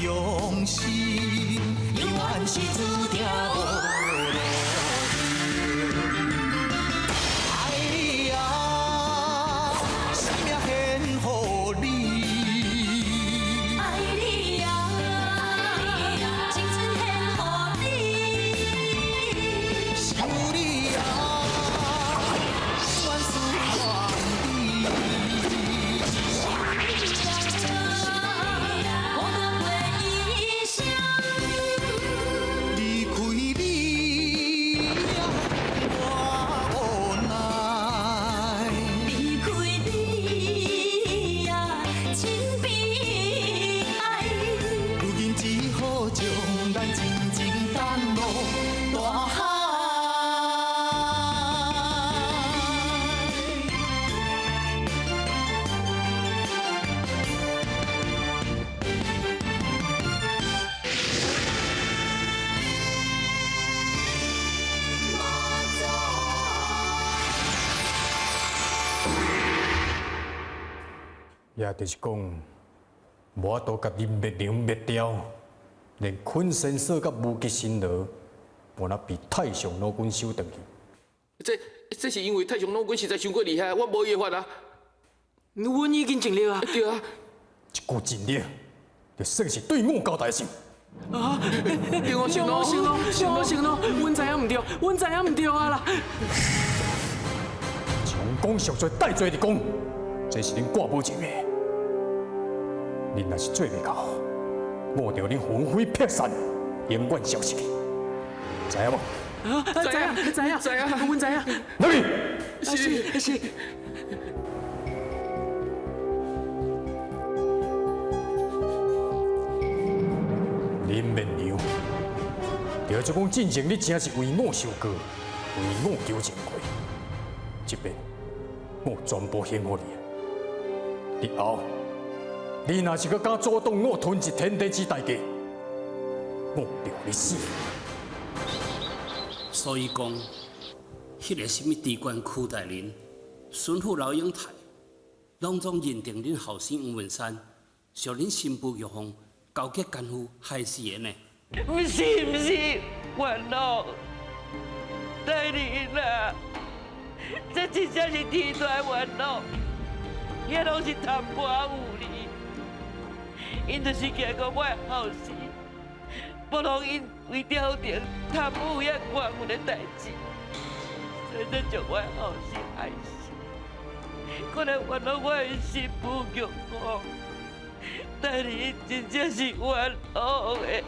用心，永远是注定无路。爱你啊，生命献予你。爱你啊，青春献予你。想你啊，万事愿意。也就是讲，无法度甲你灭灵灭掉，连昆先生甲无极神罗，我那被太上老君收回去。这是因为太上老君实在伤过厉害，我无办法啊。阮已经尽力啊。对啊。一句尽力，就算是对我交代是。啊！对我承诺，承诺，阮知影唔对，阮知影唔对啊啦。将功赎罪，代罪立功，这是恁挂保证的。恁若是做袂到，我着恁魂飞魄散，永远消失去，知影无？啊！知影，阮知影。哪里？是。恁面牛，着做讲进前你真是为我受过，为我纠正过，这边我全部献给你。日后，你若是搁敢阻挡我吞一天地之代价，我着你死。所以讲，迄个什么地官区大人、孙府老永泰，拢总认定恁后生黄文山属恁新妇玉凤勾结奸夫害死人呢？不是，冤枉！大人啊，这真正是天大冤枉！遐拢是贪官污吏，因就是惊讲我后生，不容因为朝廷贪污遐官府的代志，所以才将我后生害死。可能冤枉我的新妇玉凤，但是真正是冤枉的，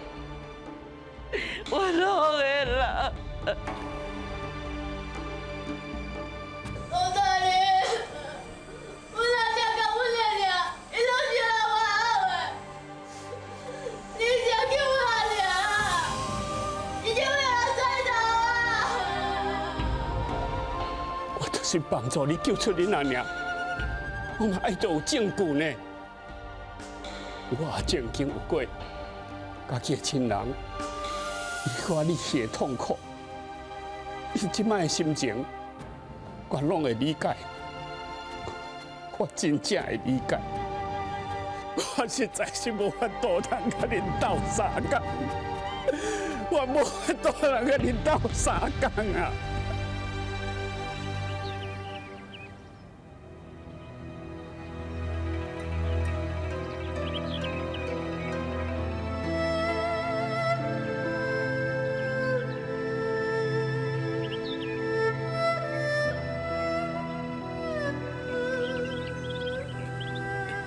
冤枉的啦！王大人，我哪想甲阮娘娘，伊都是来我后的，你想救我娘，已经被人踩倒啊！我就是帮助你救出恁阿娘，我嘛爱都有证据呢。我曾经有过，家己的亲人，伊看你血痛苦，伊即摆的心情，我拢会理解，我真正会理解。我实在是无法度通甲恁斗相共，我无法度通甲恁斗相共啊！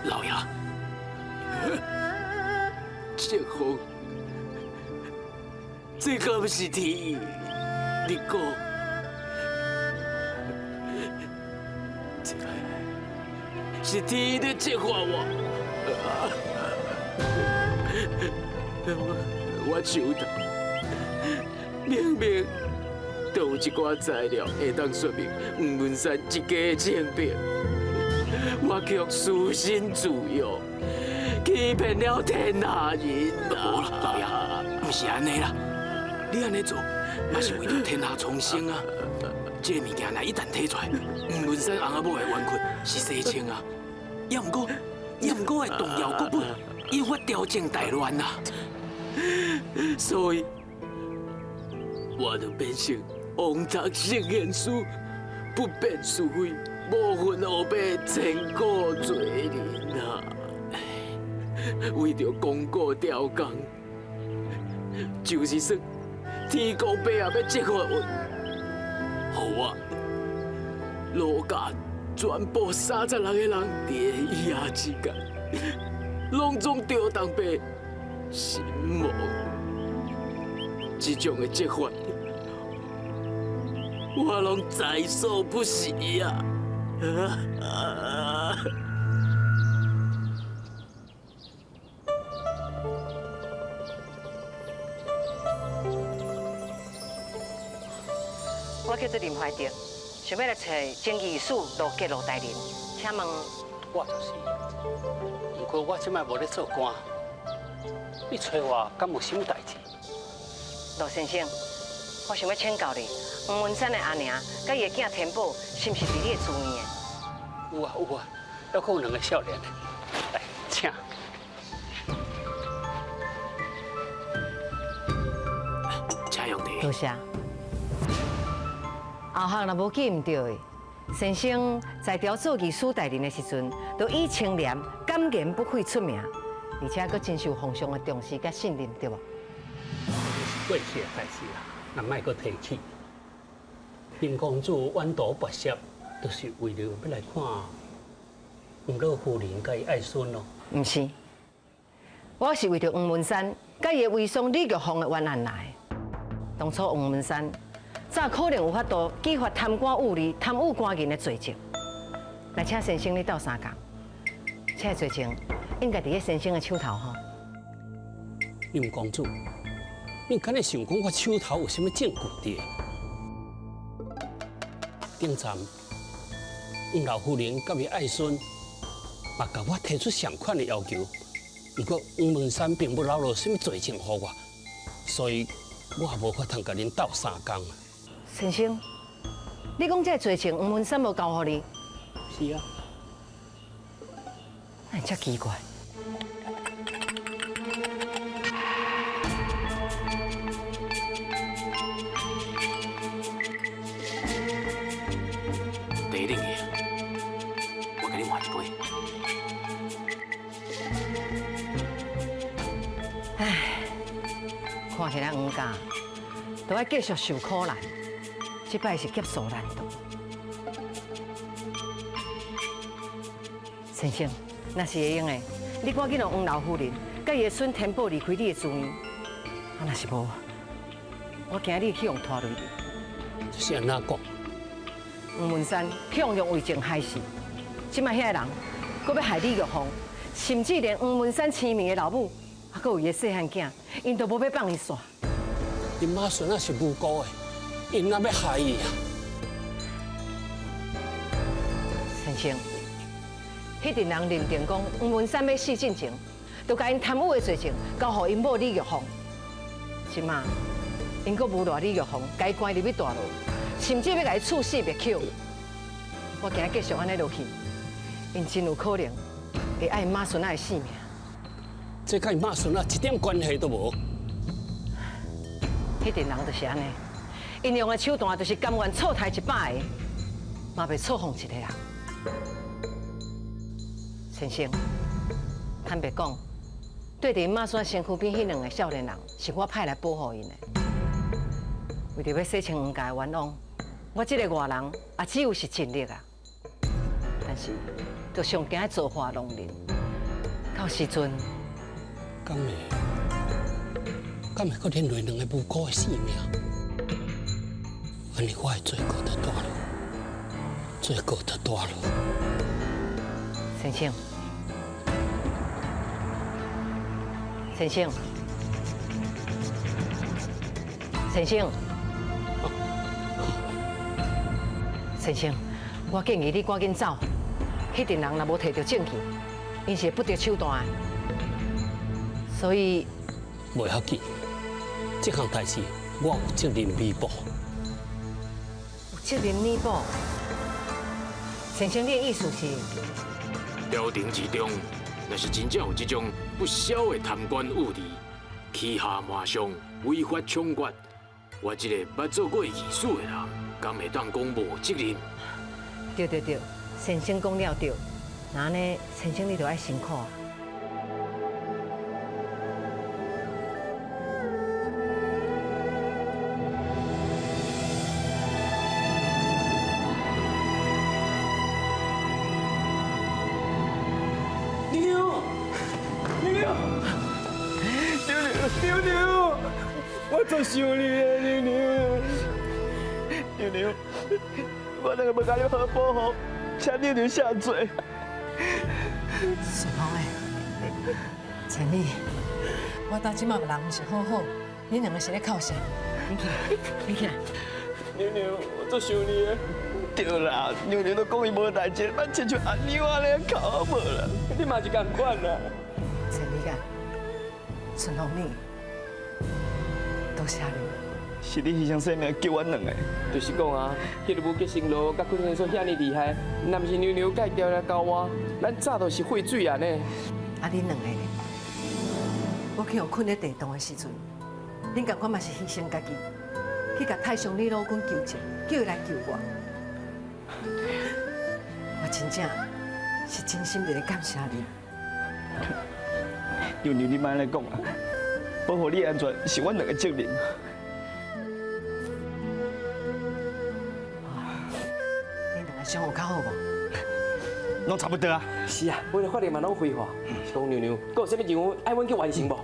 老爷，这风，这敢不是天？你讲，这个是天在折磨我。我想到，明明都有一寡材料会当说明黄文山一家的情病，我却私心自欲，欺骗了天下人啊！老爷，不是安尼啦，你安尼做，嘛是为了天下苍生啊！这个物件若一旦摕出来，黄文山翁仔某的冤屈是洗清啊！也毋过会动摇国本，引发朝政大乱啊！所以，我就变成王宅圣贤书，不辨是非，无分黑白，千古罪人啊！为着功过雕工，就是说天公伯也要折罚我，予我罗家全部36个人伫一夜之间，拢总吊当被身亡。这种的折罚，我拢在所不惜呀！我叫做林怀德，想要来找正义史罗杰罗大人，请问我就是，不过我即摆无咧做官，你找我敢有什么代志？罗先生，我想要请教你，黄文山的阿娘甲伊的囝天宝，是毋是伫你的厝边的？有啊有啊，还佫有2个少年呢。来，请。请用题。多谢。后项若无记唔对的，先生在调做义史大人的时阵，都以清廉、敢言不讳出名，而且佫真受皇上的重视甲信任，对无？过去的代志啦，那莫佫提起。林公主远渡跋涉，就是为了要来看黄老夫人甲伊爱孙咯。唔是，我是为着黄文山甲伊的为丧李玉凤的冤案来的。当初黄文山早可能有法度激发贪官污吏、贪污官人的罪证，来请先生你斗相共，这罪证应该伫咧先生的手头吼。林公主。你敢会想讲我手头有啥物证据伫？顶站黄老夫人甲伊爱孙，嘛甲我提出相款的要求。不过黄文山并不留落啥物罪证互我，所以我也无法通甲恁斗相共。先生，你讲这罪证黄文山无交互你？是啊。那真奇怪。看起来黄家都要继续受苦难，这摆是劫数难度。先生，那是会用的，你赶紧让黄老夫人甲伊的孙天宝离开你的厝院。啊，若是无，我惊你去用拖累你。这是安怎讲？黄文山向用为情害事，即摆遐个人，搁要害李玉凤，甚至连黄文山亲密的老母。啊，搁有伊个细汉囝，因都无要放伊煞。因妈孙仔是无辜的，因哪要害伊啊？先生，迄阵人认定讲黄文山要死进前，就甲因贪污的罪证交互因某李玉凤。即马因搁诬赖李玉凤，甲伊关入去大牢，甚至要甲伊处死灭口。我惊继续安尼落去，因真有可能会爱因妈孙仔的性命。这甲因妈孙仔一点关系都无。迄阵人就是安尼，因用的手段就是甘愿错杀100个，嘛袂错放一个人。先生，坦白讲，对伫妈孙身躯边迄2个少年人，是我派来保护因的。为着要洗清黄家的冤枉，我这个外人也只有是尽力啊。但是，就上惊造化弄人。到时阵，敢会搁连累两个无辜的性命？安尼我的罪过就大了，罪过就大了。先生，先生，先生，先生，我建议你赶紧走。迄阵人若无摕到证据，因是会不得手段的。所以，袂要紧，这项代志我有责任弥补。有责任弥补。先生，你的意思是？朝廷之中，若是真正有这种不肖的贪官污吏，欺下瞒上、违法抢劫，我这个捌做过义士的人，敢会当讲无责任？对，先生讲了对。那呢，先生你就爱辛苦啊。牛，我做想你的牛，我那个要甲你好保护，请牛下罪。顺风诶，千里，我到即马人毋是好好，恁两个是咧靠啥？你起来，牛，我做想你的。对啦，牛都讲伊无代志，咱亲像阿牛安尼靠好无啦，你嘛是共款啦。千里啊，顺风你，多谢你。是你牺牲生命救阮两个。就是讲啊，迄个武吉生路甲昆先生遐尼厉害，若毋是牛介调来教我，咱早都是废水啊呢。啊，恁两个，我去互困咧地洞的时阵，恁共款嘛是牺牲家己，去甲太上你老公求情，叫伊来救我。我真正是真心地感谢你。牛，你莫安尼讲啊，保护你安全是阮两个责任。恁两个相有较好无？拢差不多啊。是啊，每个法律嘛拢废话。是讲牛，佫有啥物任务爱阮去完成无？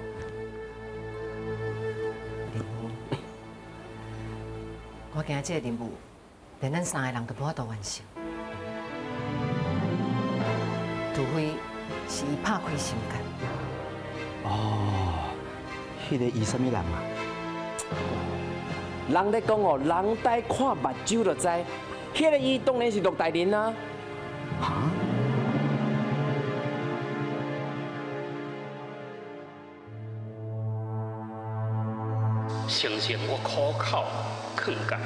我惊这个任务，连咱三个人都无法度完成，除非是伊拍开心结。哦，迄个伊什么人啊？人咧讲哦，人呆看目睭就知，迄个伊当然是陆大人啊。哈？承认我苦口劝诫，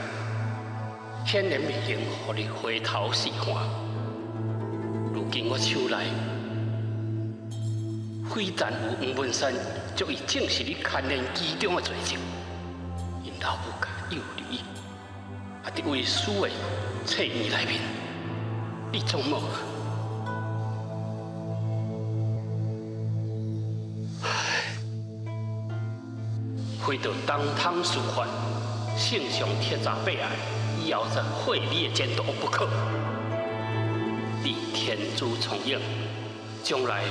显然未能互你回头是岸。如今我手内非但有黄文山足以证实你牵连其中的罪证，因老母甲幼女，也伫为私的册院内面，你总无？非到当堂肃反，圣上铁闸被爱，以后在会理的监督不可。你天资聪颖，将来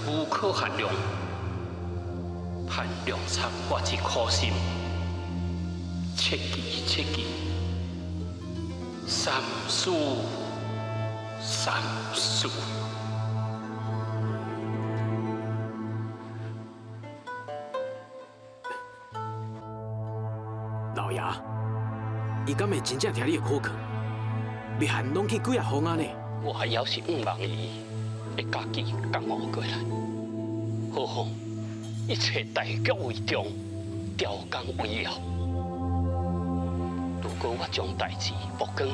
无可限量。盼量察我之苦心，切记，三思。老爷，伊敢会真正听你的口劝？密函拢去几啊封啊呢？我还要是毋望伊会家己感冒过来。何况一切大局为重，雕工为要。如果我将代志曝光，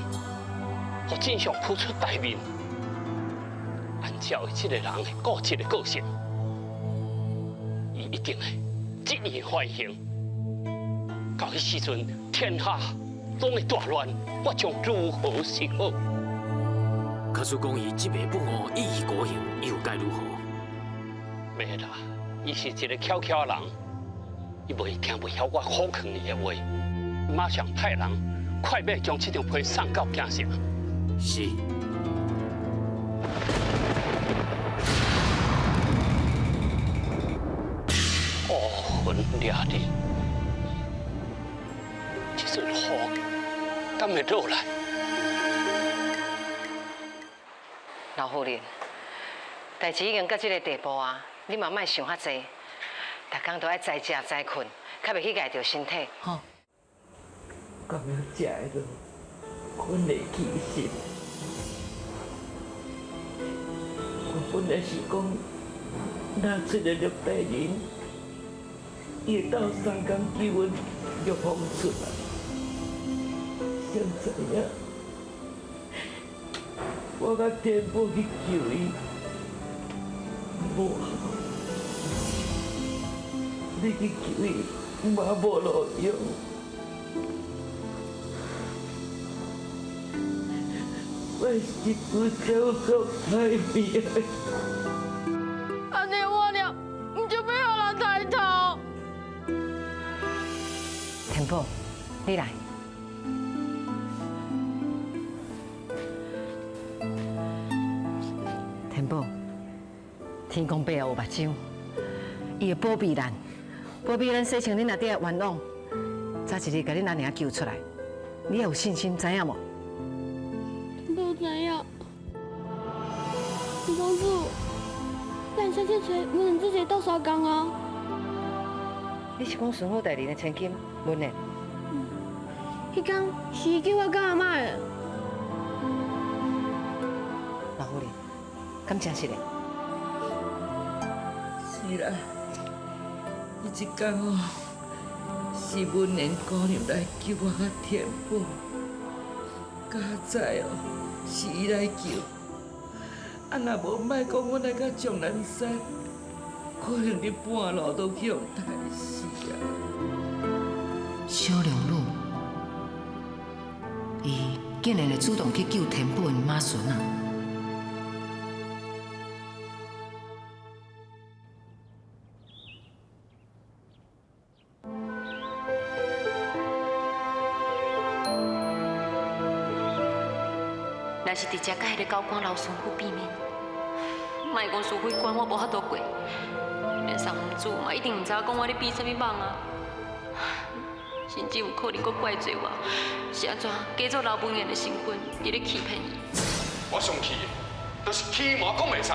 互真相扑出台面，按照伊这个人的固执的个性，伊一定会一意还行。到迄时阵，天下拢会大乱，我将如何是好？假使讲伊执迷不悟、一意孤行，又该如何？袂啦，伊是一个巧巧的人，伊袂听袂晓我苦劝伊的话，马上派人快马将这张批送到京城。是。魂掠日，这阵雨敢会落来？老夫人，代志已经到这个地步啊，你嘛莫想遐济，逐工都爱早食早困，较袂去碍着身体，吼。咁样食的都困会起身。我本来是讲，若出了陆大人，伊会斗3工救阮玉凤出来，谁知影？我甲天父去救伊，无效。你去救伊，嘛无路用。我是不叫做太平。安尼我了，唔就要互人抬头。天宝，你来。天宝，天公伯有目睭，伊会保庇咱，保庇咱生前恁若伫冤枉，早一日甲恁阿娘救出来，你要有信心，知影无？不知影。李公主，咱先去找文人姐姐斗相共啊。你是讲顺府大人的千金文人？迄天是伊叫我甲阿妈的。老夫人，敢真是嘞？是啦，伊一天哦，是文人姑娘来救我甲天宝，加在哦是伊来救。啊，若无莫讲我来到终南山，可能你半路都去互刣死啊！小良女，伊竟然会主动去救天宝的妈孙啊！若是直接甲迄个高官老孙府见面，莫讲苏慧关我无法度过，连三公主嘛一定唔知影讲我咧比什么梦啊，甚至有可能阁怪罪我，是安怎假做老文员的身份，伫咧欺骗伊。我上气的，都是欺瞒讲袂使，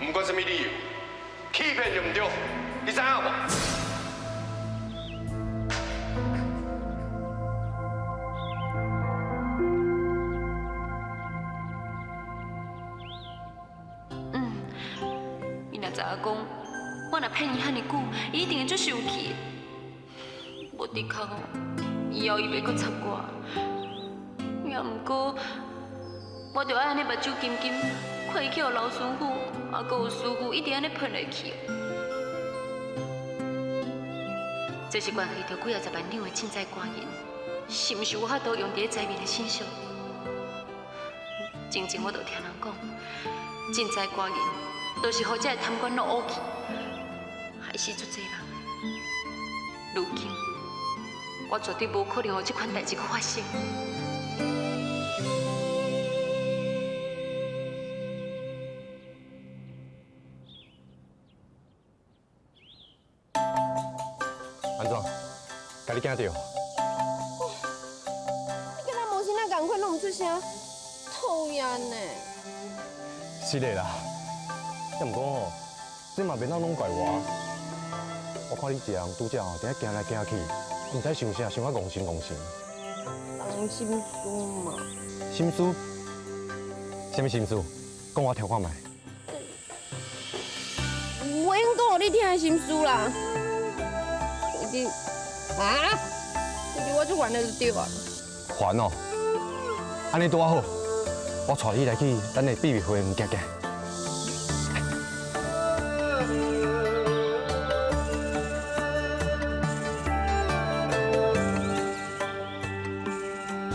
不管什么理由，欺骗就唔对，你知影无？知影讲，我若骗伊遐尼久，伊一定会足生气。无的确哦，以后伊袂阁插我。也毋过，我着爱安尼目睭金金，看伊去互老孙府，啊，阁有师傅一直安尼骗落去。这是关系到几10万两的凊彩官银，是毋是有法度用伫财面的身上？真正我着听人讲，凊彩官银。都是互这贪官落乌去，害死足济人。如今，我绝对无可能让这款代志搁发生。安怎？甲你惊到？你跟咱无先那赶快弄出声，讨厌呢。是的啦。也毋过吼，这嘛免当拢怪我。我看你一个人拄则吼，伫遐行来行去，毋知想啥，想啊戆神戆神。人心思嘛。心思？什么心思？讲我听看卖。我应讲互你听的心思啦。你啊？就是我最烦的就对啊。烦哦？安尼拄啊好，我带你来去咱的秘密花园行行。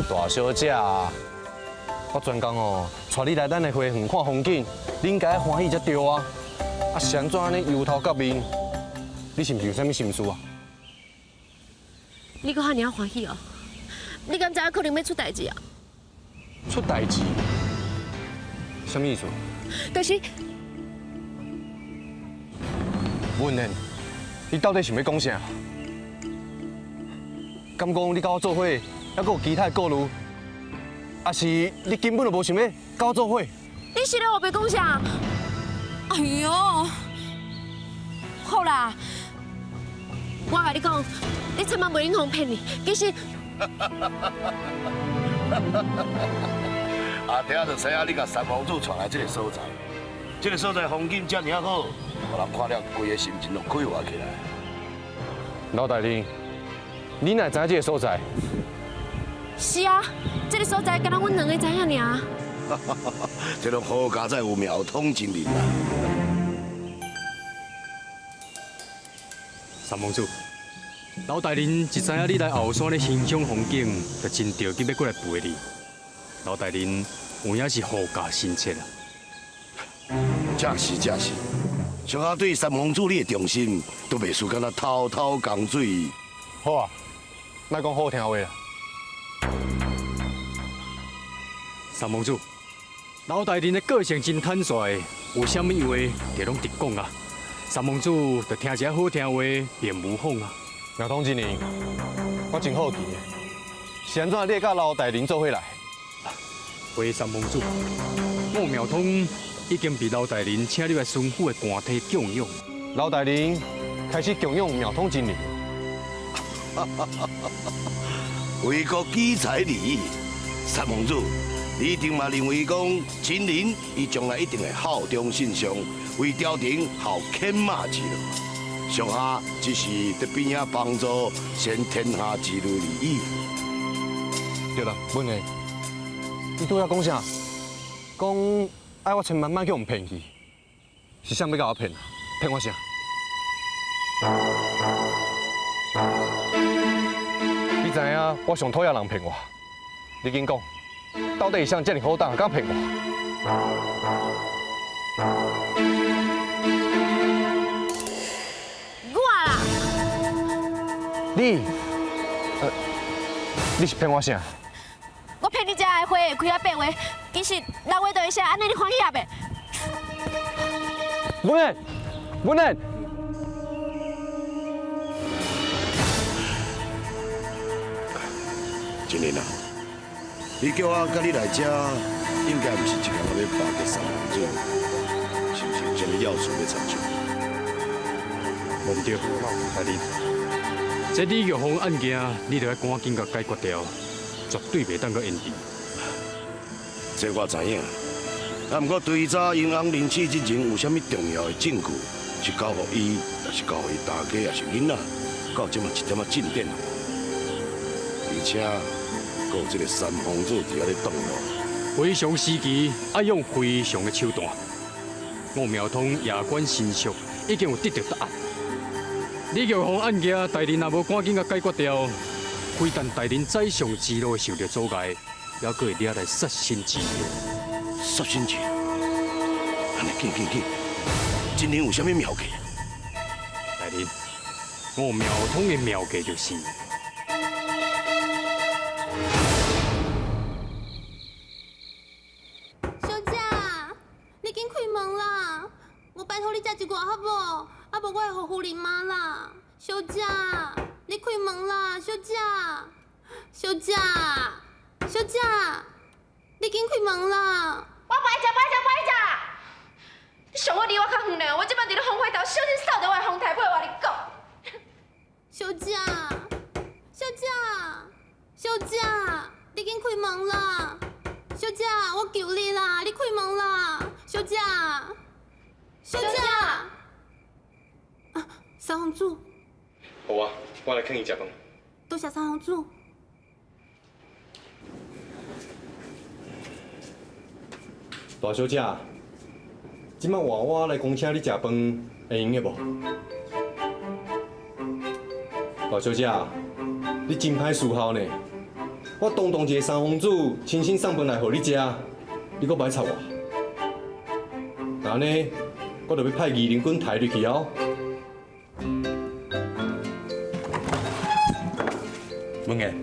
大小姐啊，我专工哦，带你来咱的花园看风景，你应该欢喜才对啊！啊，是安怎安尼油头革面？你是毋是有啥物心思啊？你搁遐尔欢喜哦？你敢知影可能要出代志啊？出代志？什么意思？就是文人，你你到底想要讲啥？敢讲你甲我做伙，还佫有其他顾虑？还是你根本就无想要甲我做伙？你是咧我要讲啥？哎呦，好啦，我甲你讲，你千万袂用骗你，其实。阿爹就知影你甲三王子带来这个所在，这个所在风景遮尔好，互人看了规个心情就快活起来。老大人，你哪知影这个所在？是啊，这个所在敢若阮两个知影尔。这种好家在有庙通真灵啊！三王子，老大人一知影你来后山咧欣赏风景，就真着急要过来陪你。老大人有影是好家心切啊！正是。小可对三王子你的重心，都袂输敢若滔滔江水。好啊，莫讲好听话啦。三王子，老大人的个性真坦率，有啥物话就拢直讲啊。三王子就听一下好听话，便无妨啊。苗通真灵，我真好奇的，是安怎你甲老大人做伙来？回三王子，我苗通已经被老大人请入来巡抚的官邸供养。老大人开始供养苗通真灵。为国举才利益，三王子，你一定嘛认为讲真灵，伊将来一定会效忠信上，为朝廷效犬马之劳。属下只是在边仔帮助，先天下之路利益。对啦，文的，你拄要讲啥？讲爱我千万莫叫人骗去，是啥要甲我骗？骗我啥？你知影我上讨厌人骗我，你紧讲，到底是谁这么好当，敢骗我？你是骗我啥？我骗你家的花会开啊8月，其实6月就会写，安尼你欢喜啊袂？文人，真灵啊！你叫我甲你来这，应该不是一个人要巴结三王子，是不是有什么要事要参照？无对，大人。这李玉凤案件，你得要赶紧甲解决掉，绝对袂当搁延迟。这我知影，啊，不过对早银行离去之前，有啥物重要的证据是交予伊，还是交予伊大家，还是囡仔，到即嘛一点仔进展，而且还有这个三皇子伫遐咧动我。非常时期，爱用非常的手段。我苗通夜观新宿，已经有得到答案。李玉凤案件，大人若无赶紧甲解决掉，非但大人宰相之路受到阻碍，还佫会惹来杀身之祸。杀身之祸？安尼紧，真灵有啥物妙计？大人，我苗通的妙计就是。小姐，你紧开门啦！我拜托你食一罐好无？啊无我会互夫人骂啦。小姐，你开门啦！小姐，你紧开门啦！我不爱食！你上我离我较远嘞！我即摆伫咧风火头，小心扫到我的风台，我你讲。小姐，你紧开门啦！小姐，我求你啦，你开门啦！小姐，啊，三皇子。好啊，我来请伊食饭。多谢三皇子。大小姐，即摆换我来恭请你食饭，会用的无？大小姐，你真歹思考呢。我堂堂一个三皇子，亲身送饭来互你食，你阁歹插我。安尼，我就要派义林军抬入去哦。文彦，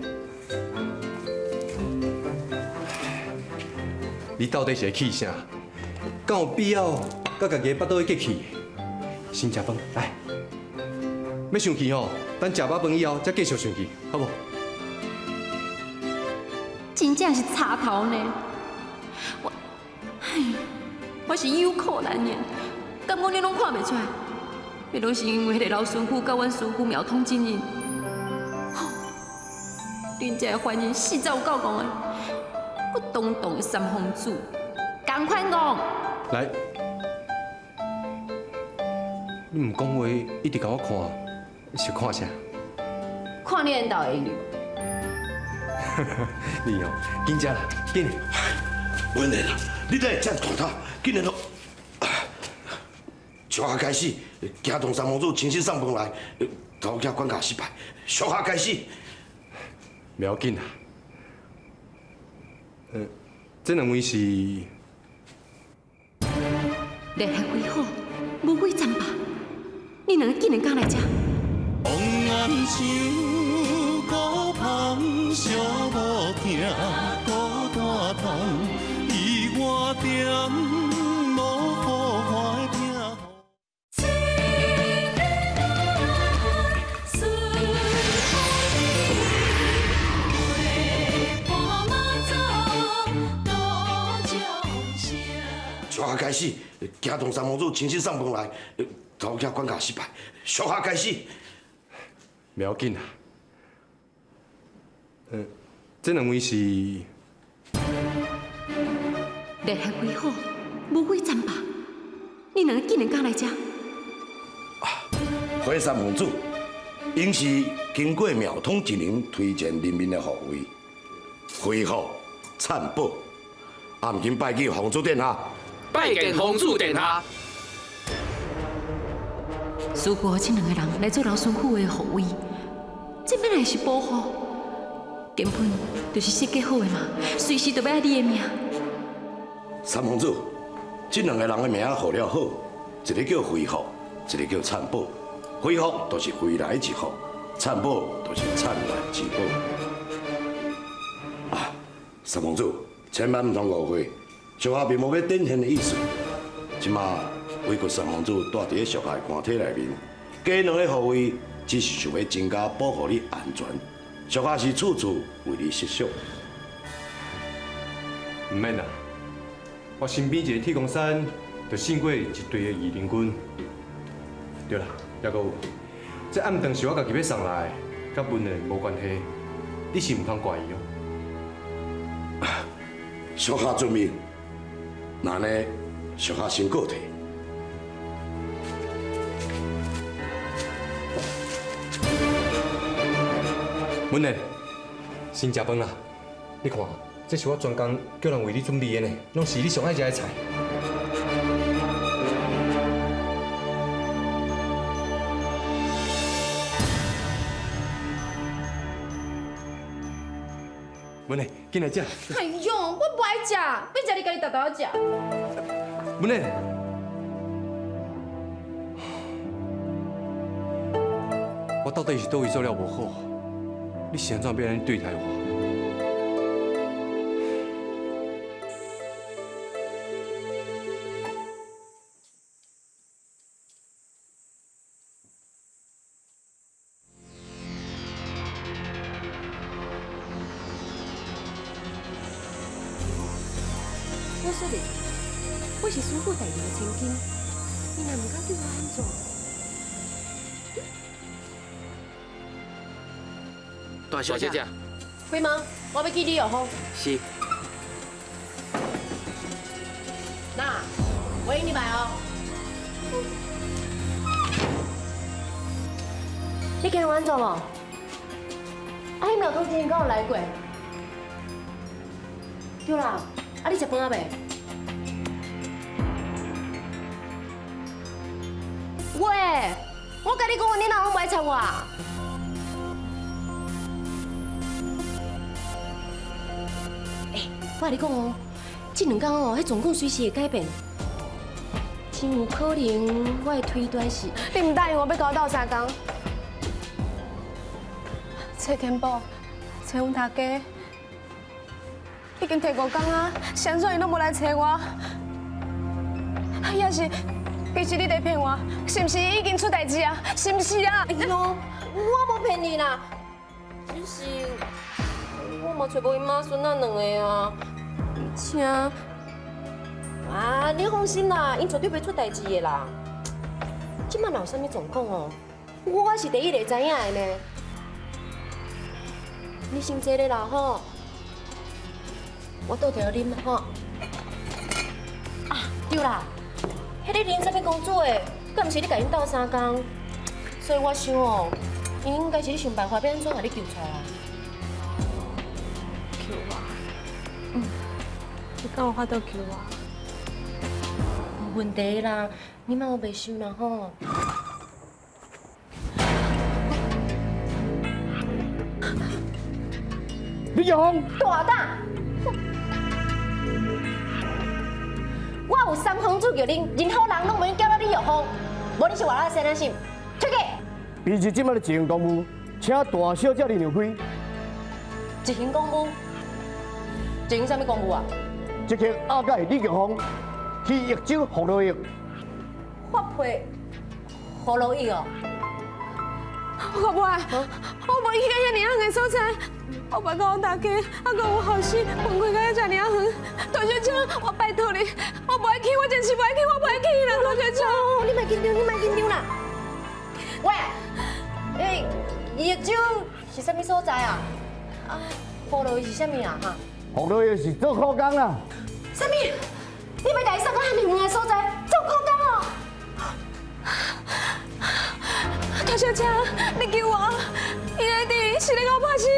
你到底是在气啥？敢有必要甲家己的腹肚去气？先食饭，来。要生气吼，等食饱饭以后再继续生气，好不？真正是插头呢！我是有苦难言，敢讲你拢看袂出来？迄拢是因为迄个老孙父甲阮孙父苗通真人，恁这个犯人实在有够戆的，我东东的三皇子，赶快讲！来，你唔讲话，一直甲我看，是看啥？看你缘投的女。你哦，紧食啦，紧！稳定啦，你哪会这样大头？竟然都，小下开始，惊动三皇子亲身送饭来，头家关卡失败，小下开始。不要紧啦，这两位是。厉害鬼好，无鬼战吧？你两个竟然敢来遮？往暗想，孤芳寂无听，孤单窗，伊我点无好坏听。小下开始，惊动三皇子亲身送饭来，头家关卡失败，小下开始。不要紧啦，这两位是。厉害鬼好，无鬼战吧？你两个竟然敢来遮？火三皇子，因是经过庙通一人推荐人民的护卫，恢复灿宝，暗金拜见皇祖殿下。拜见皇祖殿下。师伯这两个人来做老孙府的护卫，这本来是保护，根本就是设计好的嘛，随时都要你的命。三皇子，这两个人的名号了好，一个叫恢复，一个叫灿宝。恢复就是回来之福，灿宝就是灿烂之宝。啊，三皇子，千万唔通误会。小下并无要展现的意思，即马委屈三皇子带伫咧小下的官体内面，加两个护卫，只是想要增加保护你安全。小下是处处为你设想。唔免啦，我身边一个铁公山，就胜过一队的义林军。对啦，还阁有，这暗顿是我家己要送来，甲文人无关系，你是唔通怪伊哦。小下遵命。那呢，小下先告退。文内，先食饭啦。你看，这是我专工叫人为你准备的呢，拢是你上爱食的菜。文内，进来食。哎呦，我不爱食，要食你家己豆豆食。文内，我到底是倒位做了无好？你是安怎要安尼对待我？我说的，我是师傅带领的千金，你若唔敢对我安怎？大小姐，会吗？我要记你哦吼。是。那我赢你买哦。你今日安怎咯？啊，迄苗通之前敢有来过？对啦，啊，你食饭啊未？喂，我甲你讲，你哪拢袂睬我？我跟你讲哦，这两天哦，迄状况随时会改变，真有可能我的推断是，你唔答应我要跟我斗相共。找天宝，找阮大家，已经提5天啊，谁说伊拢无来找我？也是平是不是你在骗我？是不是已经出代志啊？是不是啊？哎呦，我无骗你啦，只是我嘛找无因妈孙仔两个啊，而且你放心啦，因绝对袂出代志的啦。即摆若有啥物状况哦，我是第一个知影的呢。你先坐咧啦吼，我倒条啉吼。啊，对啦，迄个啉啥物公主的，敢毋是你甲因斗相共？所以我想哦，因应该是想办法要安怎甲你救出来啊。救我？你敢有法度救我？无问题啦，你莫袂想啦吼。李玉峰，大胆！我有三方主叫恁，任何人拢袂叫到李玉峰，无你是外来先生心，出去！彼日即摆咧执行公务，请大小姐离让开。执行公务？执行啥物公务啊？即刻押解李玉峰去益州服劳役。发配葫芦叶哦。我无爱，我无去到遐尔远的所在。我拜托大家，还阁有后事，分开到遐遮尔远。大小姐，我拜托你，我不爱去，我真是不爱去，我不爱去啦，大小姐。你莫紧张，你莫紧张啦。喂，益州是啥物所在啊？啊，葫芦叶是啥物啊？哈？服劳役是做苦工啦。啥物？你要甲伊送到遐远的所在做苦工哦？大小姐，你救我！伊内底是咧我拍死刑，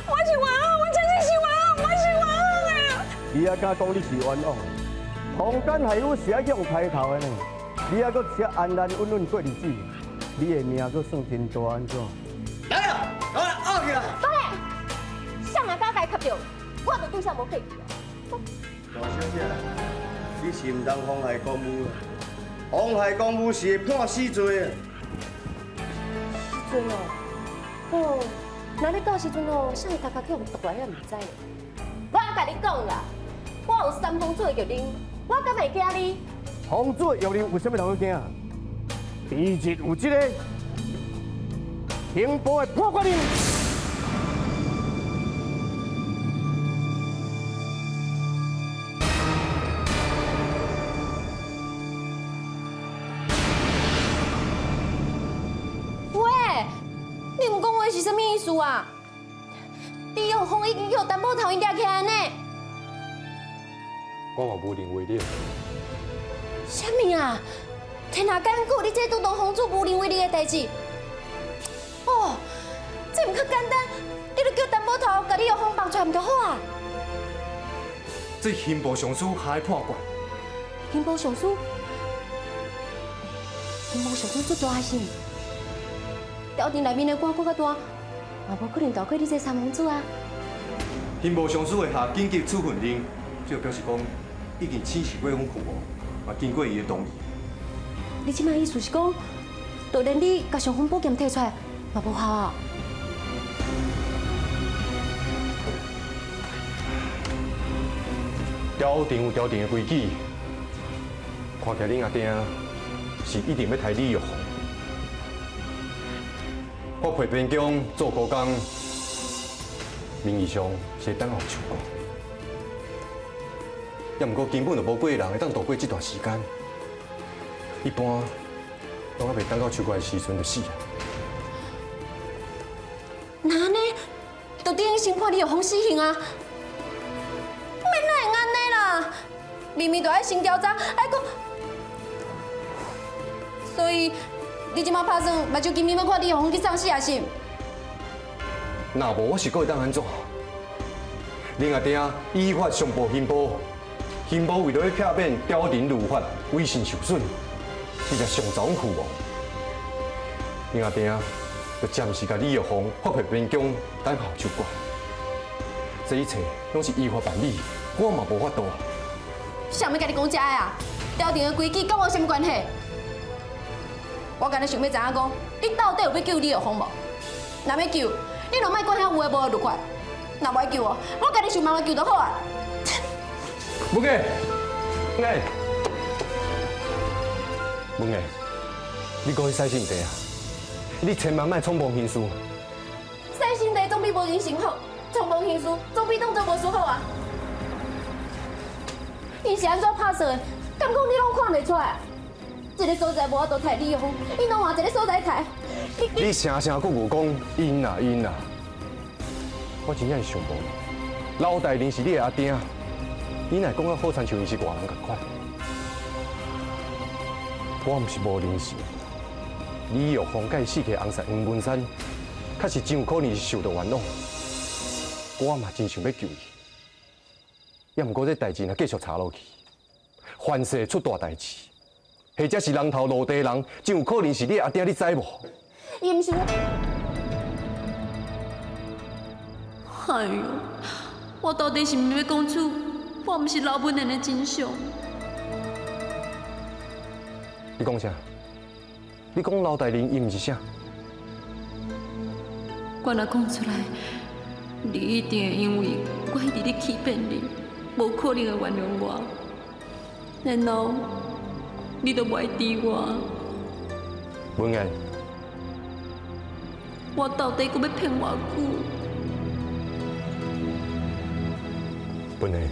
我是冤枉，我真是冤枉，我是冤枉的。你还敢讲你是冤枉？通奸害友是爱向开头的呢，你还阁吃安然稳稳过日子，你的命阁算真大安怎？来啊，拗起来！当然，谁若敢甲伊吸着，我就对啥无客气。大小姐，你是唔当妨害公务，妨害公务是会判死罪的。时阵哦，那你到时阵哦，啥物大家去互毒来也唔知呢。我甲你讲啦，我有三方做叫恁，我敢会惊你？皇祖玉林为什么通去惊？彼日有这个刑部的判决令。你唔讲话是啥物意思啊？李玉峰已经叫担保头因抓起来呢。我嘛无认为你。啥物啊？天下干顾，你这拄到皇祖无认为你的代志。哦，这唔较简单，你著叫担保头甲李玉峰放出来唔就好啊？这刑部上司还判决。刑部上司？刑部上司做大事。条庭内面的官搁较大，嘛无可能逃过你这三王子啊！刑部上司会下紧急处分令，就表示讲已经请示过阮父母，嘛经过伊的同意。你即摆意思是讲，就连你甲上峰宝剑摕出来，嘛无效啊？调停有调停的规矩，看起来恁阿爹是一定要抬李玉峰。我陪边疆做苦工，名义上是等候出国，也毋过根本就无几个人会当度过这段时间。一般拢还袂等到出国的时阵就死啊。那安尼，就等于先判你玉峰死刑啊！免哪会安尼啦？明明就爱先调查，还讲，所以。你即马拍算，目睭今日要看李玉峰去送死也是？若无我是会当安怎？恁阿爹依法上报刑部，刑部为了要避免刁民如法、威信受损，伊才上找阮父母。恁阿爹就暂时甲李玉峰发配边疆等候出关。这一切拢是依法办理，我嘛无法度。谁要甲你讲这个啊？调停的规矩跟我有什么关系？我今日想要知影讲，你到底有要救李玉峰无？若要救，你就莫管遐有诶无诶律法。若无要救我家己想办法救就好啊。不给，文个，你过去洗心地啊！你千万莫匆忙行事。洗心地总比无人心好，匆忙行事总比当作无事好啊！伊是安怎拍摄的？敢讲你拢看袂出来？一个所在无法度刣李红，伊拢换一个所在刣。你声声句句讲因啦因啦，我真正是想无，老大人是你的阿爹，你若讲到好亲像伊是外人共款。我毋是无认识，李玉凤甲伊死去红晒黄文山，确实真有可能是受到冤枉。我嘛真想要救伊，也毋过这代志若继续查落去，凡事出大代志，或者是人头落地人，真有可能是你阿爹，你知无？伊毋是我。哎呦，我到底是毋是要讲出我毋是老本人的真相？你讲啥？你讲老大人伊毋是啥？我若讲出来，你一定会因为我一直咧欺骗你，无可能会原谅我。然后你都袂治我。文言，我到底阁要骗偌久？文言，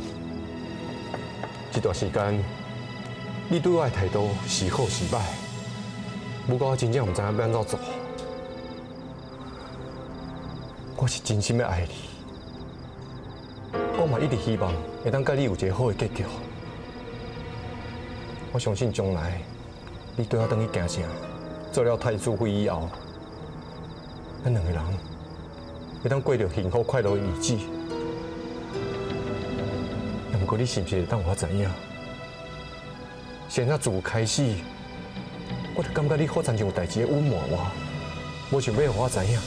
这段时间你对我的态度是好是歹，不过我真正毋知影要安怎做。我是真心的爱你，我嘛一直希望会当甲你有一个好的结局。我相信将来你对我等去行啥，做了太子妃以后，咱两个人会当过着幸福快乐的日子。也毋过你是毋是会当我知影？现在自开始，我就感觉你好亲像有代志在隐瞒我，无想要让我知影。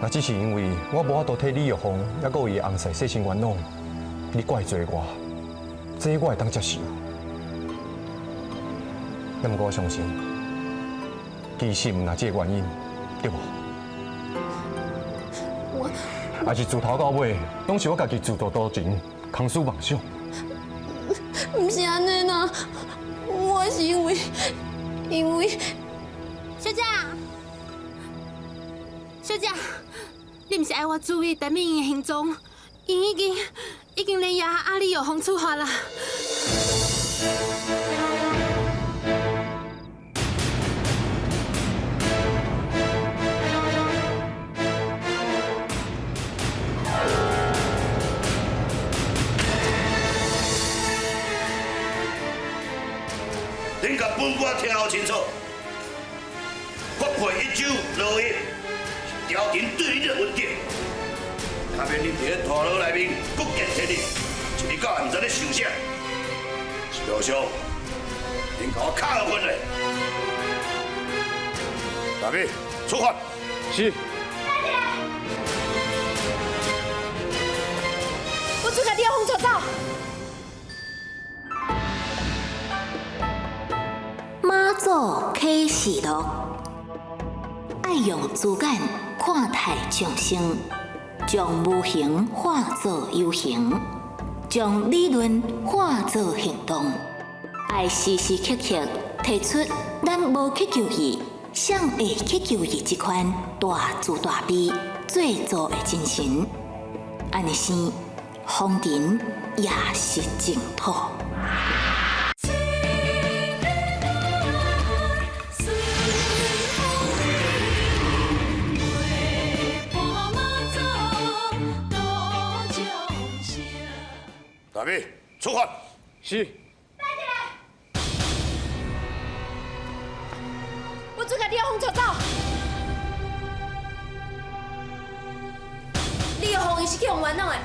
也只是因为我无法度替李玉凤，还有伊红婿洗身冤枉，你怪罪我，这我会当接受。也毋过我相信，其实毋是这个原因，对无？也是自头到尾，拢是我家己自作多情，空思妄想。毋是安尼啦，我是因为小姐，你毋是爱我注意陈敏英的行踪？伊已经连押阿李玉凤处罚啦。恁甲本官听好清楚，我配一酒落叶，是朝廷对你的恩典。下面恁伫咧大牢内面不见天日，一日到晚毋知咧想啥。小兄，恁甲我卡落分嘞！大兵，出发。是。我只甲李玉凤带走。妈祖启示录，爱用主感看待众生，将无形化作有形，将理论化作行动，爱时时刻刻提出咱无去求伊，想会去求伊这款大慈大悲做作的精神，安尼生风尘也是净土。大兵，出发。是。我只甲李玉凤带走。李玉凤伊是去用冤枉的，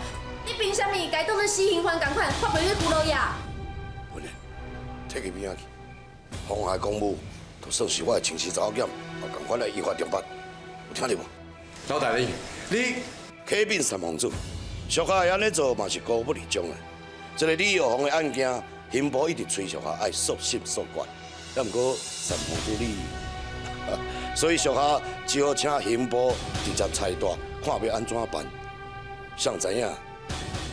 你凭啥物该当作死刑犯同款，发配去骷髅野？文人，摕去边仔去？妨害公务，就算是我的亲戚查某囝，也同款来依法重罚，有听到无？老大人，你启禀三皇子，属下安尼做嘛是高不离宗的。这个李玉凤的案件，刑部一直催属下爱速审速决，也毋过三皇子你，所以属下只好请刑部直接裁断，看要安怎办。谁知影，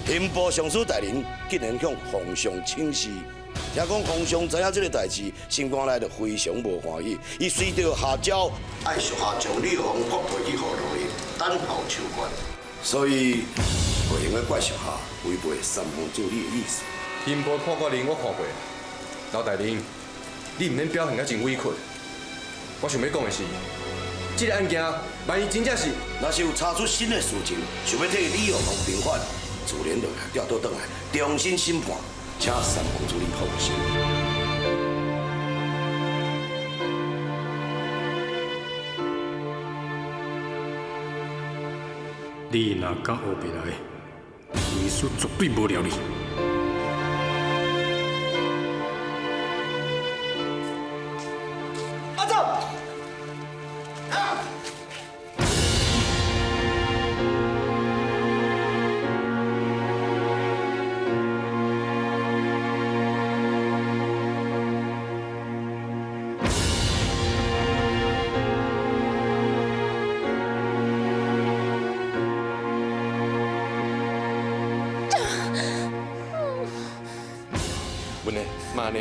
刑部上司大人竟然向皇上请示，听讲皇上知影这个代志，心肝内就非常无欢喜，伊随着下诏，爱属下将李玉凤发配去河路里等候求官。所以，不用怪属下违背三皇主理的意思。刑部判决令我看过，老大人，你唔免表现啊真委屈。我想要讲的是，这个案件万一真正是，若是有查出新的事情，想要替李玉凤平反，自然就调倒转来重新审判，请三皇主理放心。你若敢后边来，遗书绝对无了你。阿正，文呢，妈呢，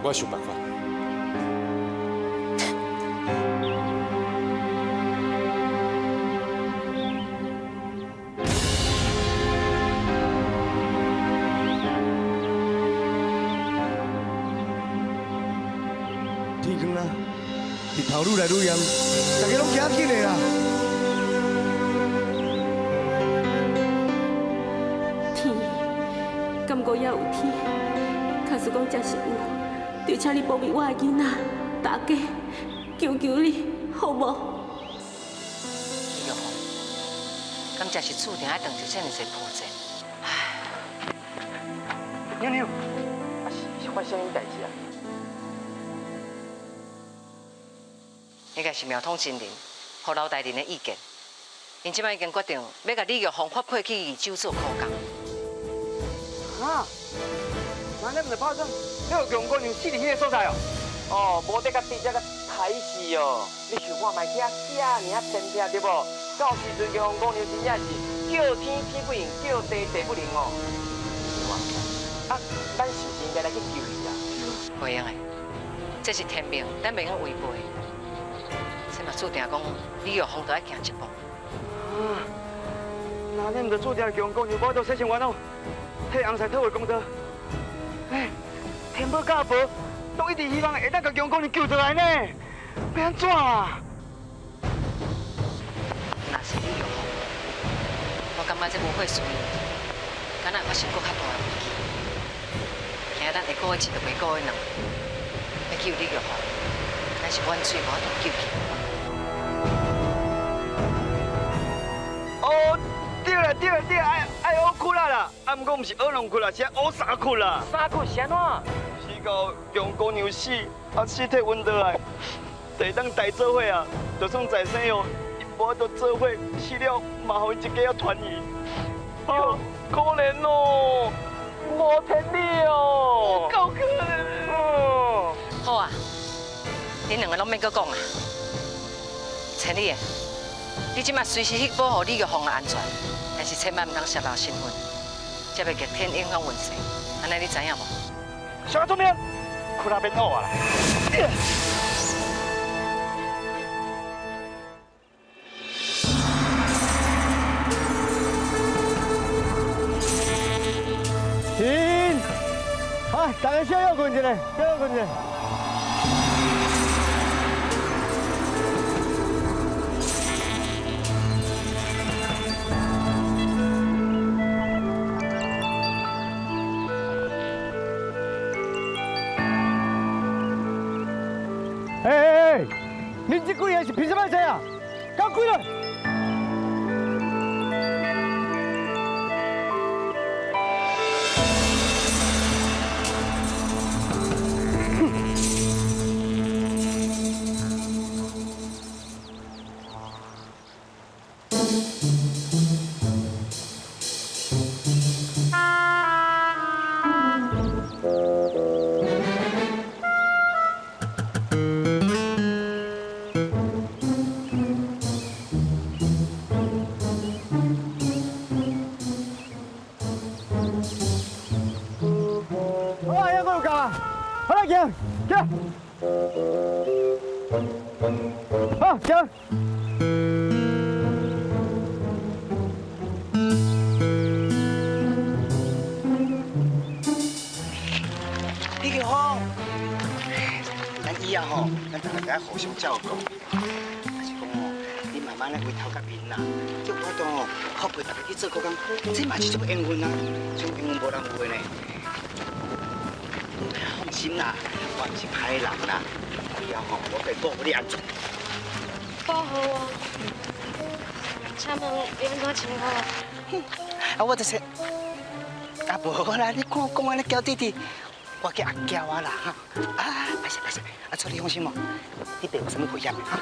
我想办法。天光啊，日头愈来愈炎，大家拢行紧的啦。天，敢过也有天。假使讲真是有，就请你保庇我的囡仔，大家求求你，好无？李玉凤，敢真是注定要撞着这么多波折？唉，妞妞，是发生啥代志啊？应该是庙通真人，和老大人的意见。因即摆已经决定要甲李玉凤发配去州做苦工。啊？那你唔是拍算，你有强姑娘死伫迄个所在哦？哦，无得甲直接甲抬死哦！你想我卖去遐写尔偏僻对无？到时阵强姑娘真正是叫天天不应，叫地地不灵哦。啊，咱是不是应该来去救伊啊？袂用的，这是天命，咱袂用违背。这嘛注定讲李玉凤都要行一步。啊，那你唔就注定强姑娘无都洗成冤哦，替红菜讨回公道。哎，天保假保，都一直希望会当甲强姑娘救出来呢，要安怎啊？若是李玉凤，我感觉这无会输伊，敢若发生搁较大的危机。今咱下个月一就袂过的人，要救李玉凤，但是阮水无法度救起。哦，对啦，爱学窟啦，啊，毋过毋是学龙窟啦，是学沙窟啦。沙窟是安怎？死到强姑娘死，啊尸体运倒来，第当大做伙啊，就算在生哦，伊无法度做伙，死了嘛，互伊一家要团圆。哦，可怜哦，无天理哦，够可怜哦。好啊，恁两个拢免搁讲啊。千里的，你即马随时去保护李玉凤的安全，但是千万唔通泄露身份，才袂逆天影响运势。安尼你知影无？小聪明，窟那边学啊啦。停！啊，大家小休困一下，小休困一下。哎，恁这几个是凭什么坐啊？搞鬼了！好来行，行。好，行。李玉芳，咱以后吼，咱大家互相照顾。还是讲哦，你慢慢来回头甲面啦，叫我当哦，好陪大家去做个工，这嘛是一种缘分啊，这种缘分无人有的呢。放心啦，我不是歹人啦，以后吼，我会保护你安全。保护我？请问你安怎称呼？啊，我就是啊，无啦，你看讲安尼娇弟弟。我叫阿娇啊啦哈，啊，没事没事，啊，做你放心嘛，你别有什么危险哈。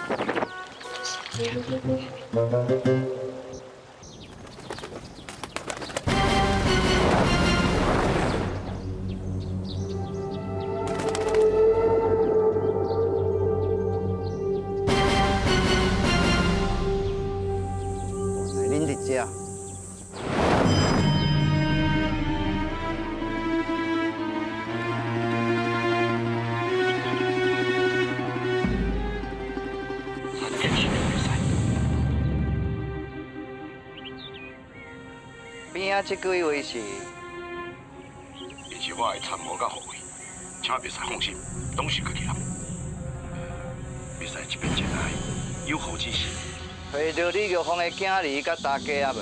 恁伫遮。边仔这几位是？因是我的参谋甲护卫，请别使放心，拢是家己人。别使这边前来，有何指示？找到李玉芳的囝儿甲大家啊未？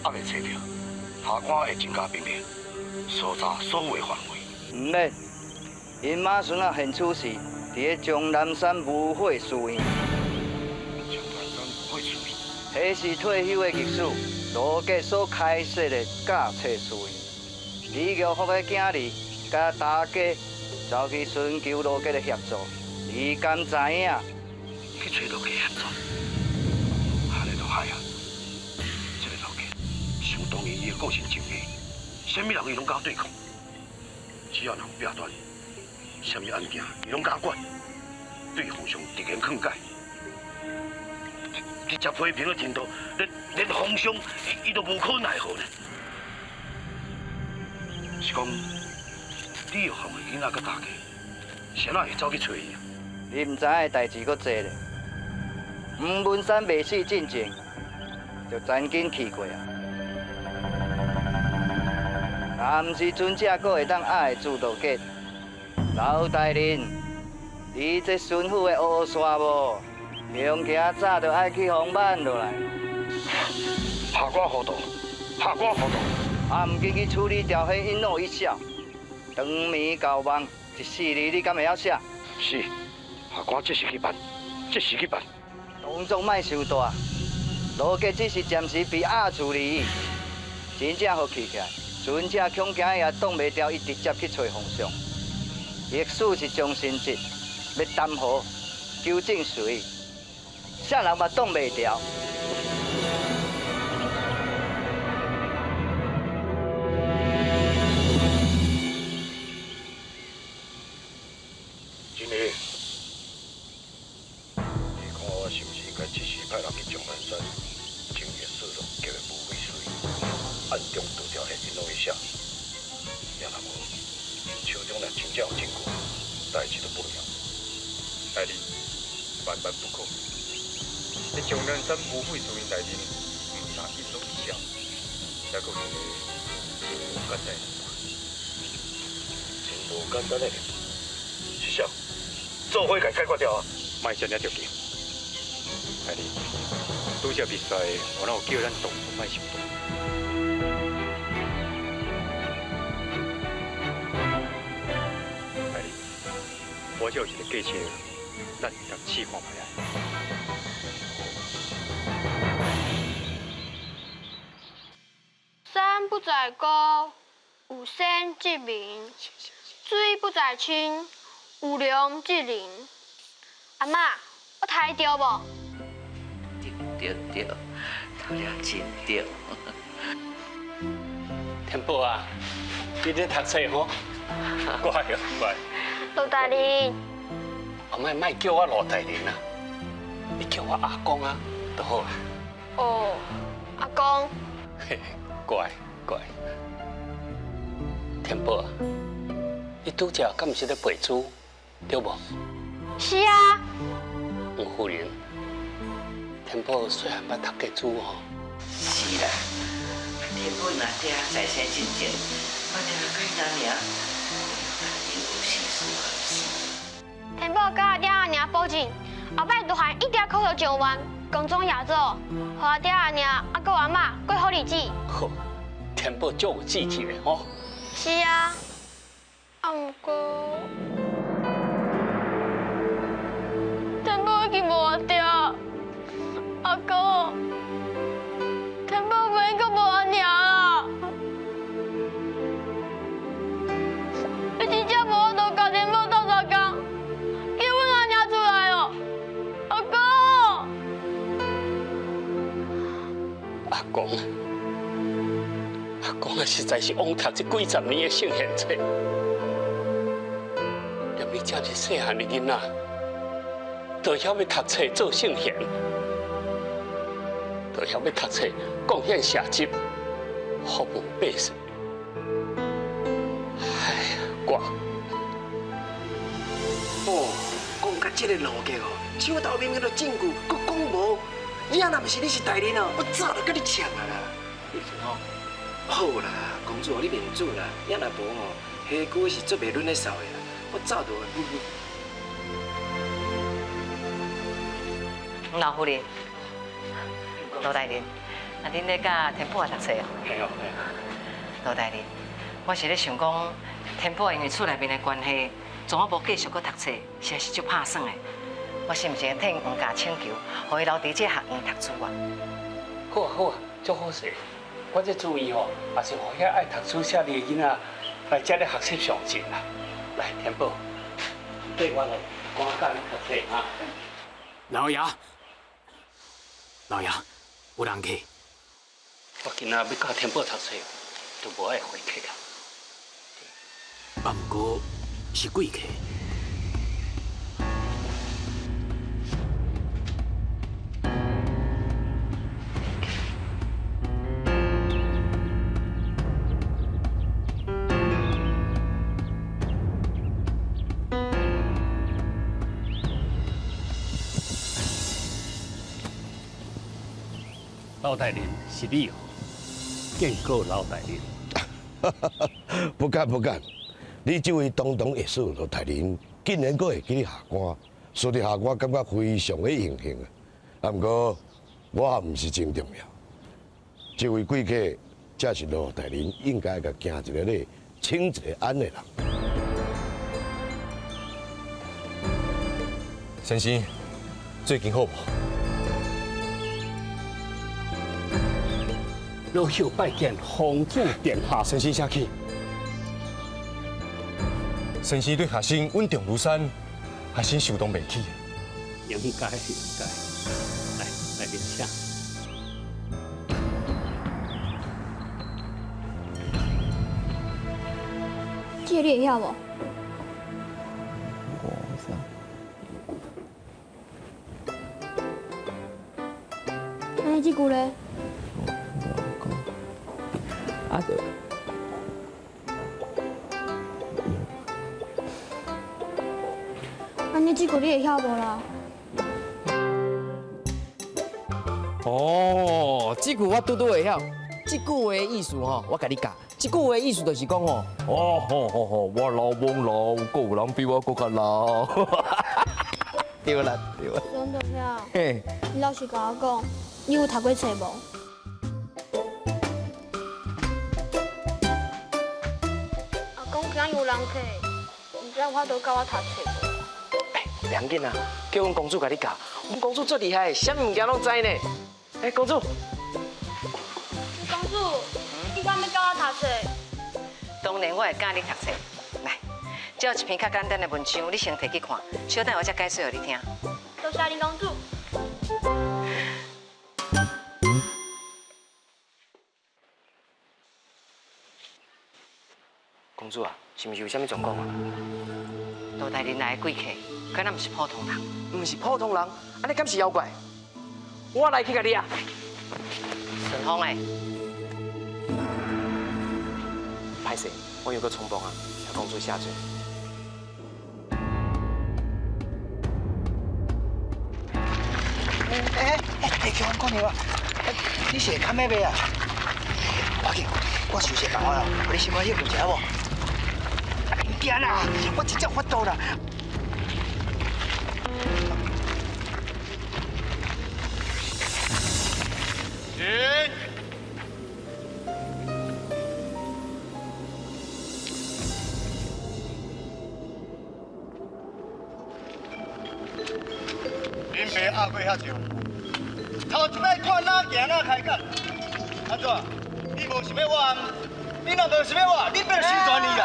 还未找到，下官会增加兵力，搜查所有的范围。唔免，因马孙啊现处是伫个终南山舞会寺院。终南山舞会寺院？迄是退休的技师。罗家所开设的教册寺院，李玉福的囝儿甲大家走去寻求罗家的协助，你敢知影？去找罗家协助？安尼就害啊！这个罗家想当年伊的个性正硬，什么人伊拢敢对抗，只要人有摒断，什么案件伊拢敢管，对皇上直言劝解。直接批评的程度，连皇上伊都无可奈何呢。是讲，李玉凤的囡仔甲大家，谁哪会走去找伊啊？你唔知影的代志阁多咧。黄文山未死进前，就曾经去过啊。若唔是尊者阁会当爱朱道家，老大人，你这巡抚的乌沙无？用行早就爱去红板落来，下官糊涂，下官糊涂，啊！唔记去处理掉迄一怒一笑，长眠高梦，一世字你敢会晓写？是，下官即时去办，即时去办。动作莫伤大，罗家只是暂时被压处理，真正好气起来，尊者恐惊也挡袂掉，伊直接去找皇上。历史是终身制，要谈和，究竟谁？啥人嘛挡袂掉。经理，你看我是不是应该即时派人去终南山清野市容叫的无畏水，暗中除掉迄一怒一笑，也若无，手中若真正有证据，代志就不了。爱你万万不可。在终南山无悔寺院内面，唔拿一怒一笑，还佫是无简单，真无简单的。是啥？做伙甲解决掉啊！莫遮尔着急。爱你，拄则比赛，我哪有叫咱动作莫伤大。爱你，我这有一个计策，咱当试看卖啊。山不在高，有仙即名；水不在清，有龙即灵。阿嬷，我睇对无？对，头了真对。天宝啊，你咧读册吼？乖哦，乖。罗大人，莫叫我罗大人啊，你叫我阿公啊，就好啦。哦，阿公。嘿，乖。天宝啊，你拄则敢毋是咧背书，对无？是啊。黄夫人，天宝虽然捌读过书吼，是啦，天宝若遮在生真正，我听讲咱俩因有事事合事。天宝甲爹阿娘保证，后摆都还一定考到状元，公中亚洲，互我爹阿娘阿哥阿妈过好日子。好，天宝足有志气的吼。是啊，啊毋过，天宝已经无我爹，阿哥，天宝袂阁无阿娘啊！你真正无法度甲天宝斗相共，叫阮阿娘出来哦，阿哥。阿公，阿公啊，实在是枉读这几十年的圣贤册。连你这么细汉的囡仔，都晓要读册做圣贤，都晓要读册贡献社稷，服务百姓。哎呀，我讲到这个路格哦，手头面那个证据，佮讲无，你啊，若不是你是大人哦，我早就跟你抢啊啦！你说吼，好啦，公主你面子啦，你若无吼，下句是做袂伦的少爷啦，我早就。老夫人，罗大人，啊，恁咧教天宝读册哦？嘿哦，罗大人，我是咧想讲，天宝因为厝内面的关系，从我无继续搁读册，实在是足拍算的。我是毋是替黄家请求，互伊留伫这学院读书啊？好啊好啊，足好势。我这注意吼，也是互遐爱读书写字的囡仔来这里学习上进啦。来，天宝，对我来，赶教你读册啊。老爷，老爷，有人客。我今仔要教天宝读册，就无爱回客啊。啊，毋过是贵客。老大人是你哦，见过老大人。不敢不敢，你这位堂堂艺术老大人，竟然阁会记你下官，说得下官感觉非常的荣幸啊。啊，不过我也唔是真重要，这位贵客才是老大人应该甲行一个礼、请一个安的人。先生，最近好无？老朽拜见皇祖殿下。先生，客气。先生对学生稳重如山，学生受动袂起。应该。来领下。这个你会晓无？哎，这句咧？啊对。安尼这句你会晓无啦？哦，这句我拄会晓。这句话的意思吼，我甲你教。这句话的意思就是讲吼，我老懵老，个有人比我更较老。对啦。孙同学，嘿，你老实甲我讲，你有读过册无？阿公今日有人客，唔知有法度教我读册无？袂要紧啊，叫阮公主甲你教，阮公主最厉害，啥物件拢知呢。哎，公主。公主，你敢要教我读册？当然我会教你读册。来，这有一篇较简单的文章，你先摕去看，小等我再解释互你听。多谢你公主。公主啊，是毋是有啥物状况啊？罗大人来的贵客，敢若毋是普通人？毋是普通人，安尼敢是妖怪？我来去甲你啊！顺风诶，白歹势，我有个匆忙啊，要公主下嘴。叫我讲你话，你是看咩买啊？快紧，我收拾办法啦，你先买药食无？唔惊啦，我真正发到啦。恁爸压过遐少，头一摆看哪行哪开讲，安怎？你无想要我？你若无想要我，你别生全你啦！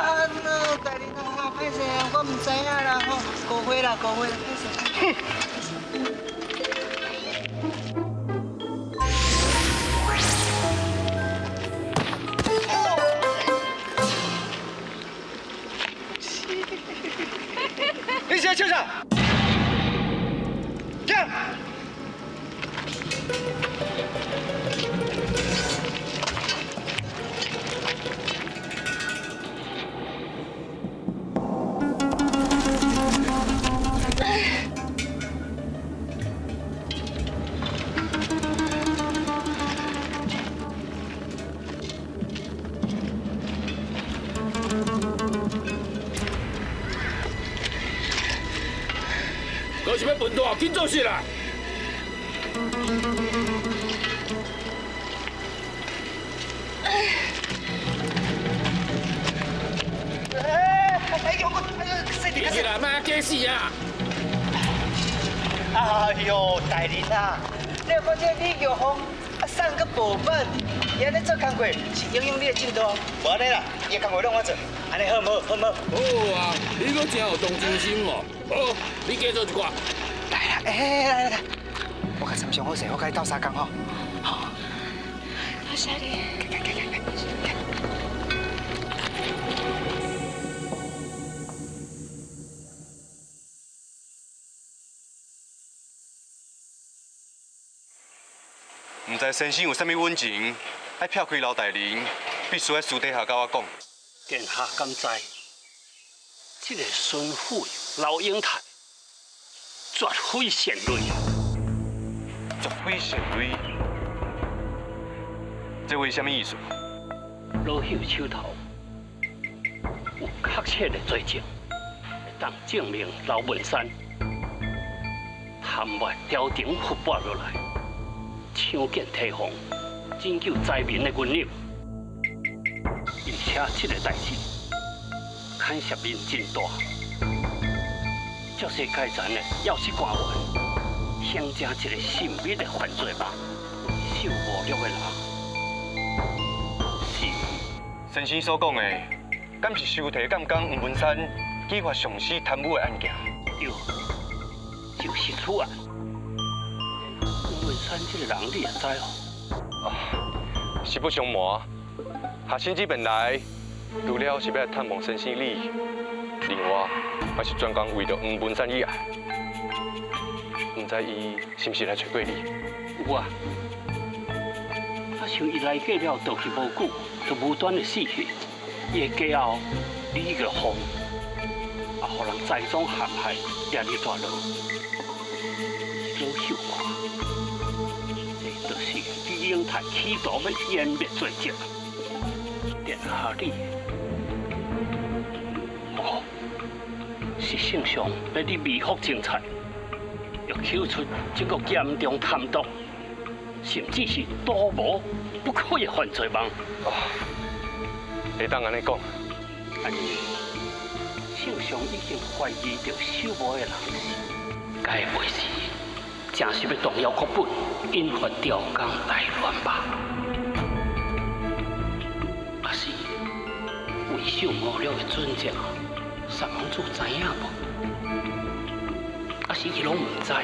大林啊，歹势啊，我唔知影啦吼，误会啦，误会啦，歹势。你现在笑啥？讲。我是要笨蛋，紧做事啦！起来，莫假死啊！哎呦，大林啊，你看这李玉峰啊，送个部本，伊安尼做工课是影响你的进度，无安尼啦，伊的工课让我做，安尼好唔好？好唔好？好啊，你阁真有同情心哦。好，你加做一寡。来啦，来，我较参详好势，我甲你斗相共吼。好，好谢你。唔知先生有啥物温情，爱撇开老大人，必须喺私底下甲我讲。殿下敢知？这个孙府老英台绝非善类，绝非善类，这话什么意思？老朽手头有确切的罪证，会当证明老文山贪污朝廷腐败落来。抢建提防，拯救灾民的原理，而且这个代志牵涉面真大，这世界前的要是官员，形成一个神秘的犯罪网，受侮辱的人，是先生所讲的，敢是收提监工黄文山揭发上司贪污的案件？对，就是此案。文山这个人你也知哦？实不相瞒，下星这边来，除了是要探望先生你，另外还是专工为着黄文山以外，唔知伊是不是来找过你？有啊，啊像伊来过了，倒去无久，就无端的死去。伊的家后李玉峰，啊，互人栽赃陷害，压力大落，老朽看。就是李英台企图要湮灭罪证，殿下你，无是圣上要你微服精彩，要揪出这个严重贪渎，甚至是多无不可的犯罪网。会当安尼讲？安尼，圣上已经怀疑着受侮的人是，该袂是？正是要动摇国本，引发朝纲大乱吧？还是为受侮辱的尊者，三王子知影无？还是伊拢唔知？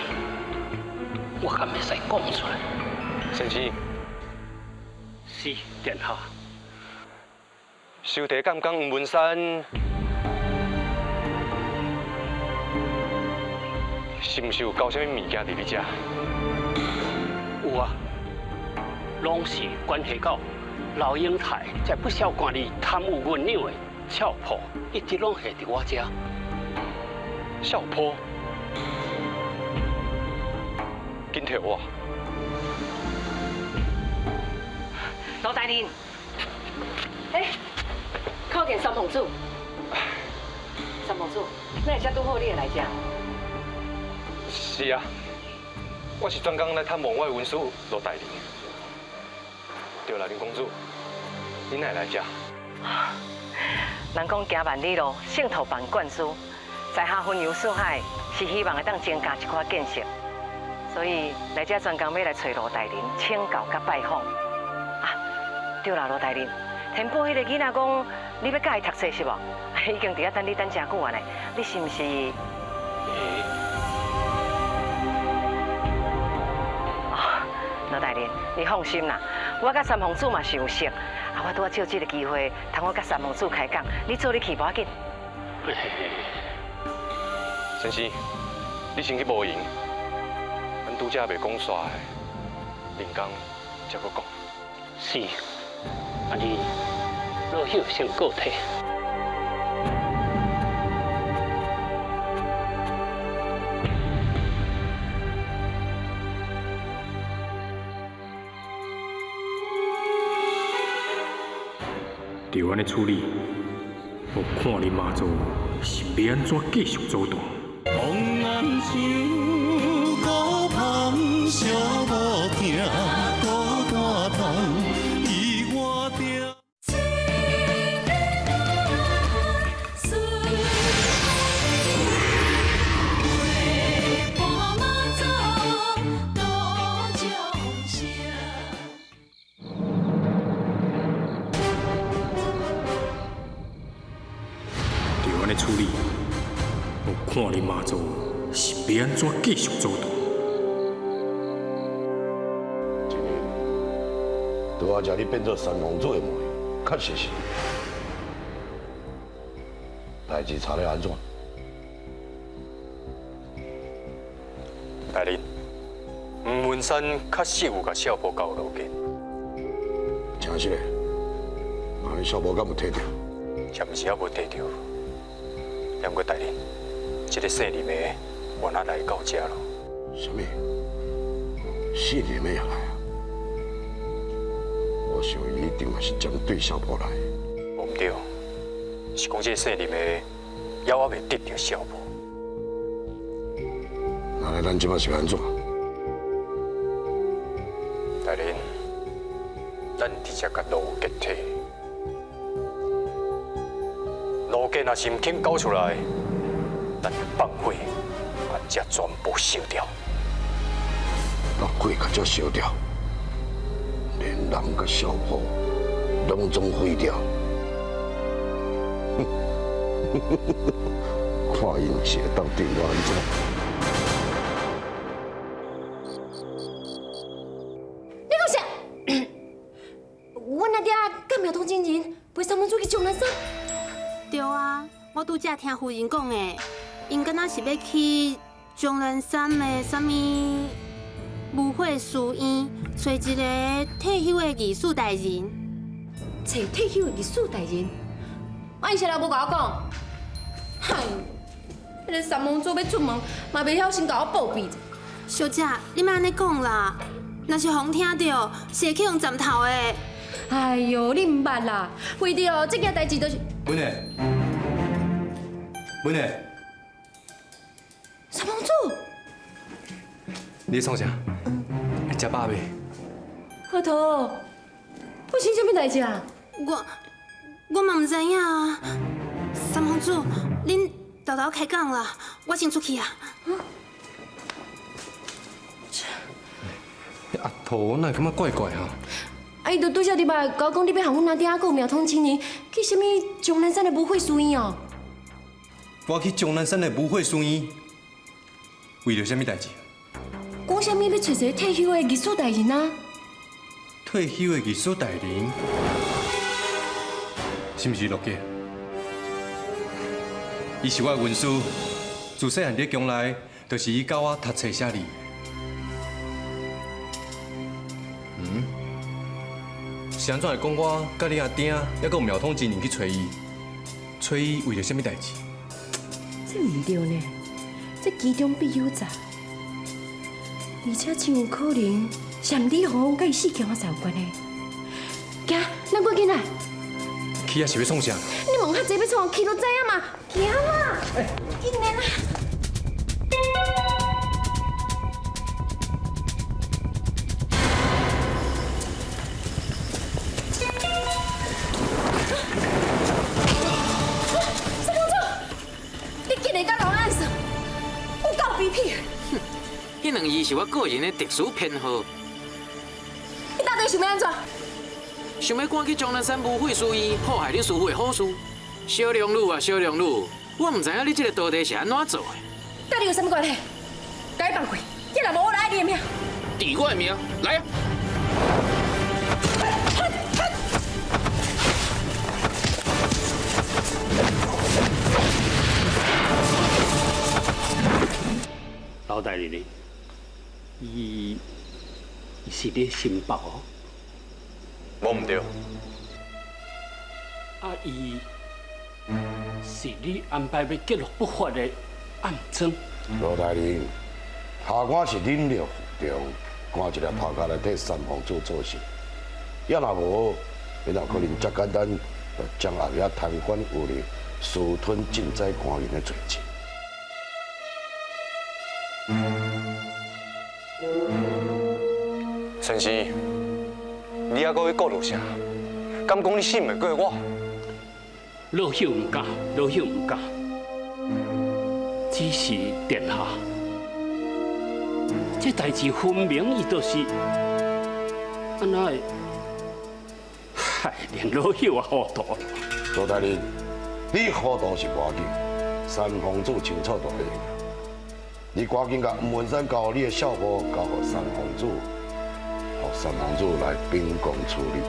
我敢会使讲出来？先生，是殿下。收提监工黄文山。是毋是有交啥物物件伫你遮？有啊，拢是关系到老英台才不晓管你贪污混扭的俏婆，一直拢下伫我家。俏婆，紧摕我！罗大人，靠近三皇子。三皇子，那会遮拄好你会来遮？是啊，我是专工来探望我的文书罗大人。对啦，林公主，你哪会来遮？人讲行万里路，胜途办官司，在下云游四海，是希望会当增加一寡见识，所以来遮专工要来找罗大人请教甲拜访。对啦，罗大人，田埔迄个囡仔讲你要教伊读册是无？已经伫遐等你等真久啊呢，你是毋是？罗大人，你放心啦，我甲三皇子嘛是有熟，我拄啊借这个机会，通我甲三皇子开讲，你做你去无要紧。先生，你先去无闲，咱拄则袂讲煞的，另工才搁讲。是，安尼落叶先告退。对阮的处理，我看你妈祖是要安怎继续走动。望眼像孤芳小无定，孤单窗伊我定。对阮的处理，我看你妈祖是要安怎继续走动。今日拄我叫你变做三皇子的模样，确实是。代志查了安怎？大人，吴文山确实有甲小婆交路给，真实的，那小婆敢有摕到？暂时还无摕到。不过大人，这个姓林的原来来到这了。什么？姓林的也来啊？我想伊一定嘛是针对小婆来的。无唔对，是讲这个姓林的还未得到小婆。那咱即马是要安怎？大人，咱直接甲卢杰摕。卢杰若是唔肯交出来，咱放火把这全部烧掉。放火把这烧掉，连人甲小婆拢总毁掉。看因是到底要安怎？你讲啥？我那爹敢苗通真人陪三皇子去终南山？对啊，我拄则听夫人讲的，因敢若是要去终南山的啥物舞会书院，找一个退休的艺术代人。找退休的艺术代人？伊啥人无甲我讲？嗨，迄个三皇子要出门，嘛袂晓先甲我报备。小姐，你莫安尼讲啦，若是互听到，是会去用斩头的。哎呦，你唔捌啦，为着这件代志就是。文内，文内，三皇子，你创啥？食饱未？核桃，发生什么代志啊？我嘛唔知影啊。三皇子，恁豆豆开讲啦，我先出去啊。阿头，哪会感觉怪怪哈？伊就拄则入来甲我讲，你要向阮阿爹还有苗通青年去什么终南山的舞会书院哦。我去终南山的舞会书院，为着什么代志？讲什么要找一个退休的艺术代人啊？退休的艺术代人，是毋是陆家？伊是我的文书，自细汉伫宫内，就是伊教我读册写字。是安怎会讲我甲你阿爹还阁有苗通真人去找伊？找伊为着什么代志？这唔对呢，这其中必有诈，而且真有可能是李红红甲伊死强有关系。行，咱赶紧来。去啊是要创啥？你问较济要创，去都知影嘛。行啦，紧来啦。沈公主，你竟然甲老安算，有够卑鄙！迄两字是我个人的特殊偏好。你到底想要安怎？想要赶去江南山无悔书院，破坏你师傅的好事。小龙女啊，小龙女，我唔知影你这个道地是安怎做的。甲你有什么关系？甲伊放开，既然无我来爱你的命。抵我的命，来啊！老大人呢？伊是你心腹哦。无唔对。啊，伊是你安排要揭露不法的暗桩。罗大人，下官是忍辱负重，赶一个头壳来替三皇子做事。要若无，你哪可能遮简单就将后夜贪官污吏、私吞赈灾官员的罪证？陈生，你还阁去顾虑啥？敢讲你信袂过我？老朽唔敢，老朽唔敢。只是殿下，这代志分明伊就是安那会害连老朽也糊涂。罗大人，你糊涂是无要紧，三皇子清楚大个。你赶紧甲吴文山交予你的小婆，交予三皇子，让三皇子来秉公处理。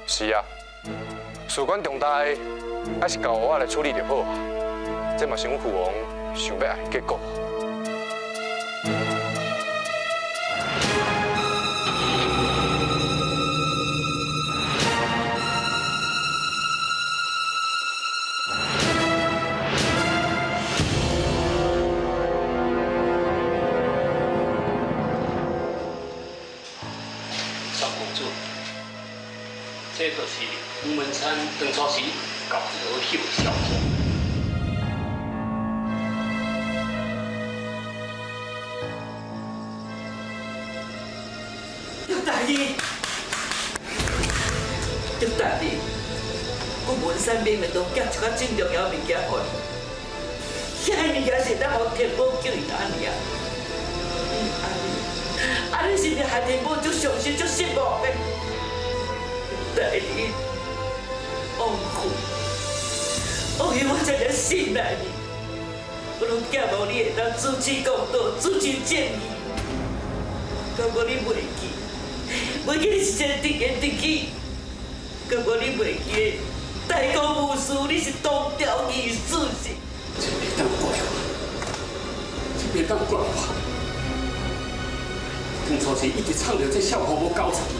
是啊，事关重大的，还是交我来处理就好啊。这嘛是阮父王想要爱的结果。小公主，这就是吴文山当初时交老朽的小婆。刘大人，刘大人，我文山明明都夹一个真重要的物件给你，遐个物件是咱互天宝叫伊安尼啊。安尼是不是害天宝足伤心、足失望的？大人，王父，我希望这个信赖你，我拢寄望你会当主持公道、主持正义。如果你袂记，袂记你是一个直言直语；如果你袂记，大公无私，你是东条义士是。这别当怪我，这别当怪我。当初是一直唱着这小婆无交出去，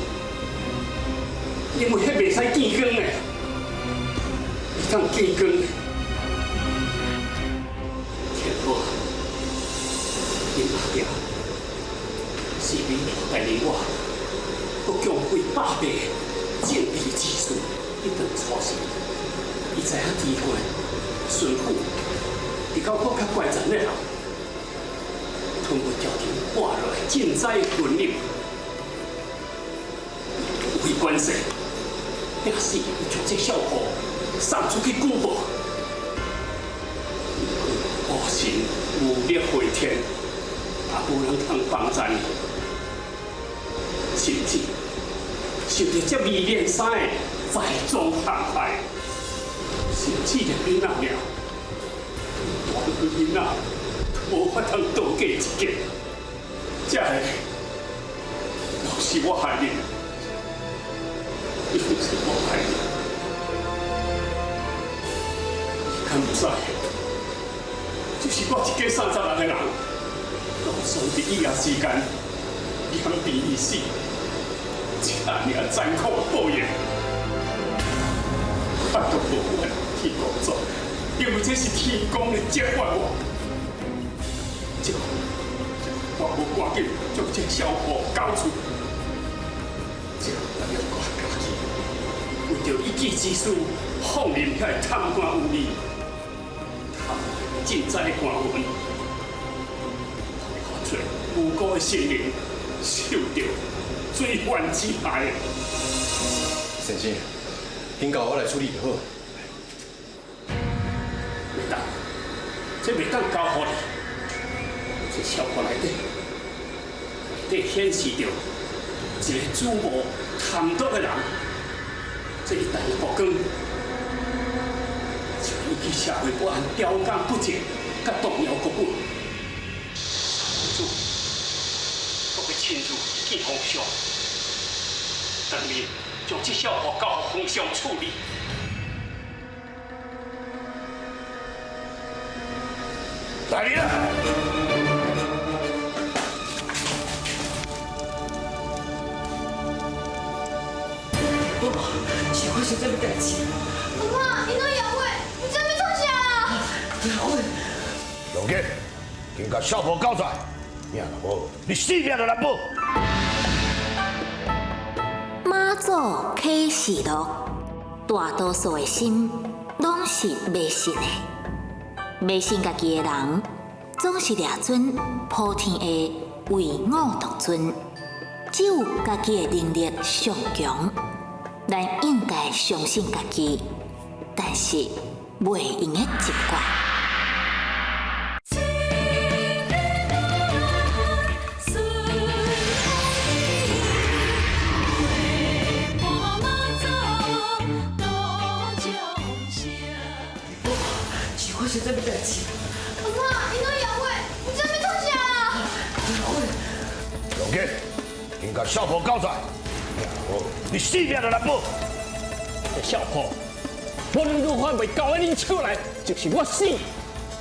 因为迄袂使见光的，会当见光的。天宝，你阿爹是你带领我，我强会百倍正义之士，一顿初时，伊知影机关顺府，伫到我较怪残的人。通过朝廷换落来赈灾分流，为官势，也是将这小婆送出去举报。无神无力回天，也无人通帮咱，甚至受到这未练衫的在中陷害，甚至连囡仔了，大个囡仔。无法通倒过一劫，这个都是我害你，一定是我害你。你敢不知？就是我一家30人的人，都算伫以后时间两边而死，这样残酷的报应，我都无法去工作，因为这是天公的责罚我。我要赶紧将这小伙交出。这咱要我家己，为着一己之私，放任遐贪官污吏，贪尽在官文，让这无辜的生灵受到罪犯之害。先生，请交我来处理就好。袂当，这袂当交予你。这小可内底显示着一个主谋贪渎的人，这一旦曝光，就会引起社会不安、刁工不正，甲动摇国本。主，我要亲自见皇上，当面将这小可交予皇上处理。来人啊！是发生什么代志？阿妈，你那杨伟，你这边创啥？杨伟，杨杰，紧甲少婆交出来，命若无，你死命就难保。妈祖启示录，大多数的心拢是迷信的，迷信家己的人，总是掠准普天的唯我独尊，只有家己的能力上强。咱应该相信家己，但是袂用的责怪。是发生什么代志？阿妈，你那杨伟，你这边创啥？杨杰，紧甲少婆交出来。你死命就难保！这小伙，无论如何袂交喺恁手内，就是我死，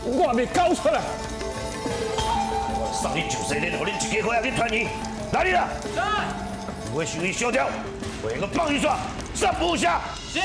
我袂交出来。我送你就生日，互恁一家伙仔去团圆。来你啦！来！有话想伊小条，袂个放伊煞，三不下。是。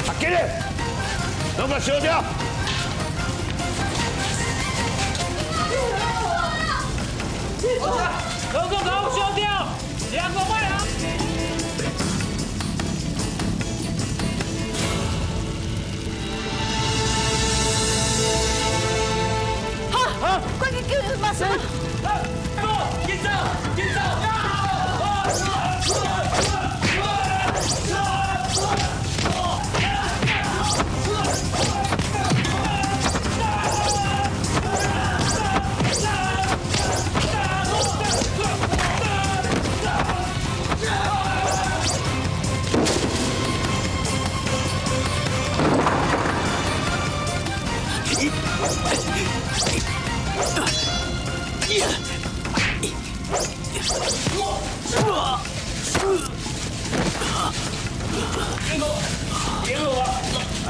啊，给你，弄个小条。老公搞小掉，2个卖了。好，快点救马上！紧走，紧走！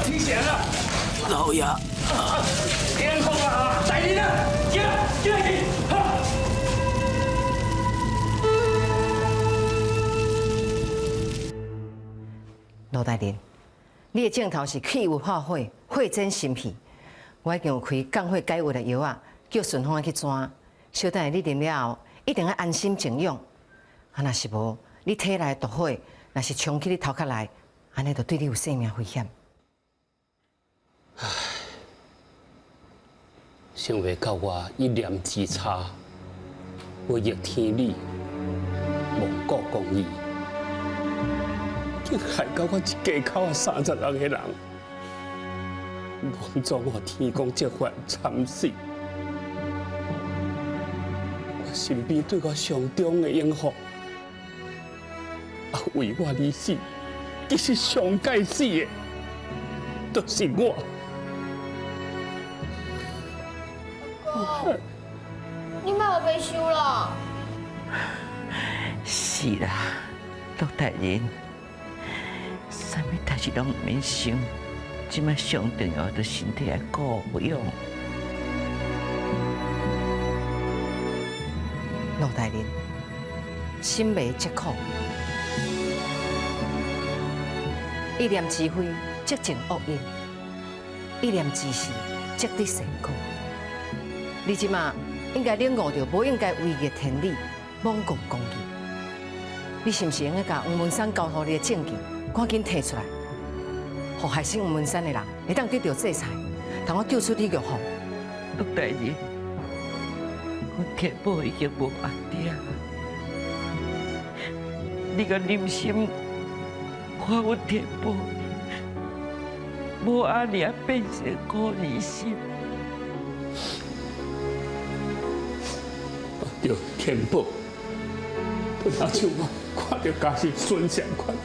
你醒了，老爷，天空啊，带你了，进去！罗大人，你的镜头是气有化火，火蒸心脾。我已经有开降火解郁的药啊，叫顺风去抓。小等你啉了后，一定要安心静养。啊，若是无，你体内毒火，若是冲去你头壳内，安尼就对你有生命危险。唉，想袂到我一念之差，我逆天理，罔顾公义，竟害到我一家口啊30人的人，枉做我天公责罚惨死。我身边对我上重的拥护，啊为我而死，这是上该死的。都是我。你莫有悲伤了。是啦，陆大人，啥物代志拢唔免想，即摆上重要的身体来顾养。陆大人，心未即苦，一念之非，即成恶因；一念之事，即得成果。你即马应该领悟到，无应该违逆天理，罔顾公义。你是毋是应该把黄文山交予你的证据，赶紧摕出来，互害死黄文山的人会当得到制裁，同我救出李玉凤。陆大人，阮天宝已经无安定，你个忍心看阮天宝无安尼啊变成可怜心？着天宝，不那像我看到家是孙相款，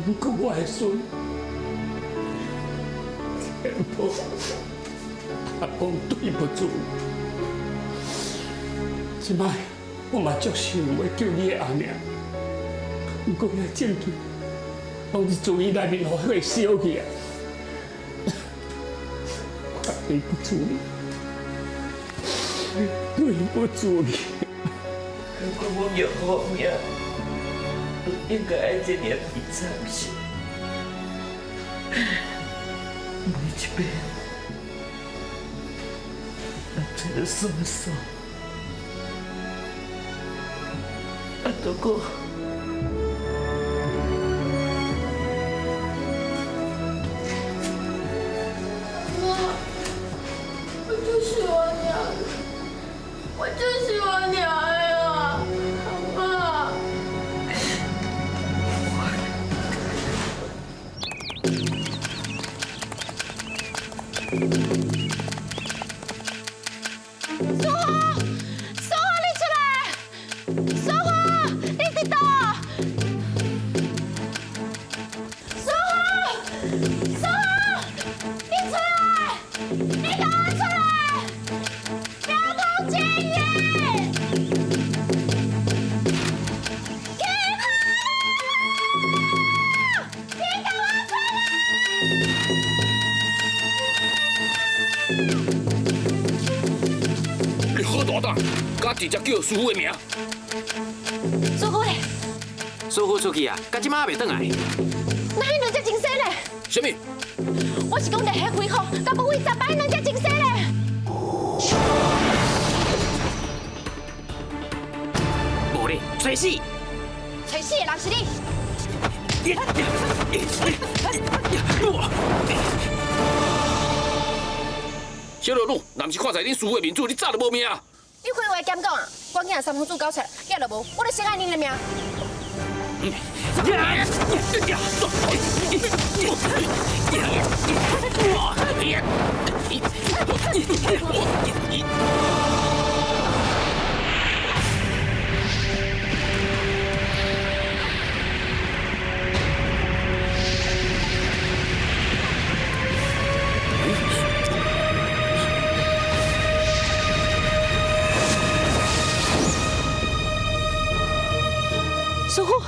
不过我的孙天宝，阿公对不住。即摆我嘛足想要救你的阿娘，不过遐证据拢是自伊内面互迄个烧去啊，我对不住你。对不住你。如果我有好命，应该爱这两笔惨事。每一遍，让这个算数，啊，不过。我就是我娘，我就是我娘呀，妈。苏花，苏花，你出来！苏花，你伫倒？苏花，苏花，你出来！你给我出来！不要碰监狱！给他！你给我出来！你好大胆，敢直接叫师傅的名？苏花嘞，师傅出去啊，到即马还袂转来。那迄两只真犀嘞！什么？我是讲在迄回吼，甲不会十摆两只真犀嘞！无咧，找死！找死的人是你！小罗鲁，若不是看在恁师傅的面子，你早就无命啊！你开话减讲啊！赶紧让三分主搞出来，要了无，我就先爱恁的命。师傅，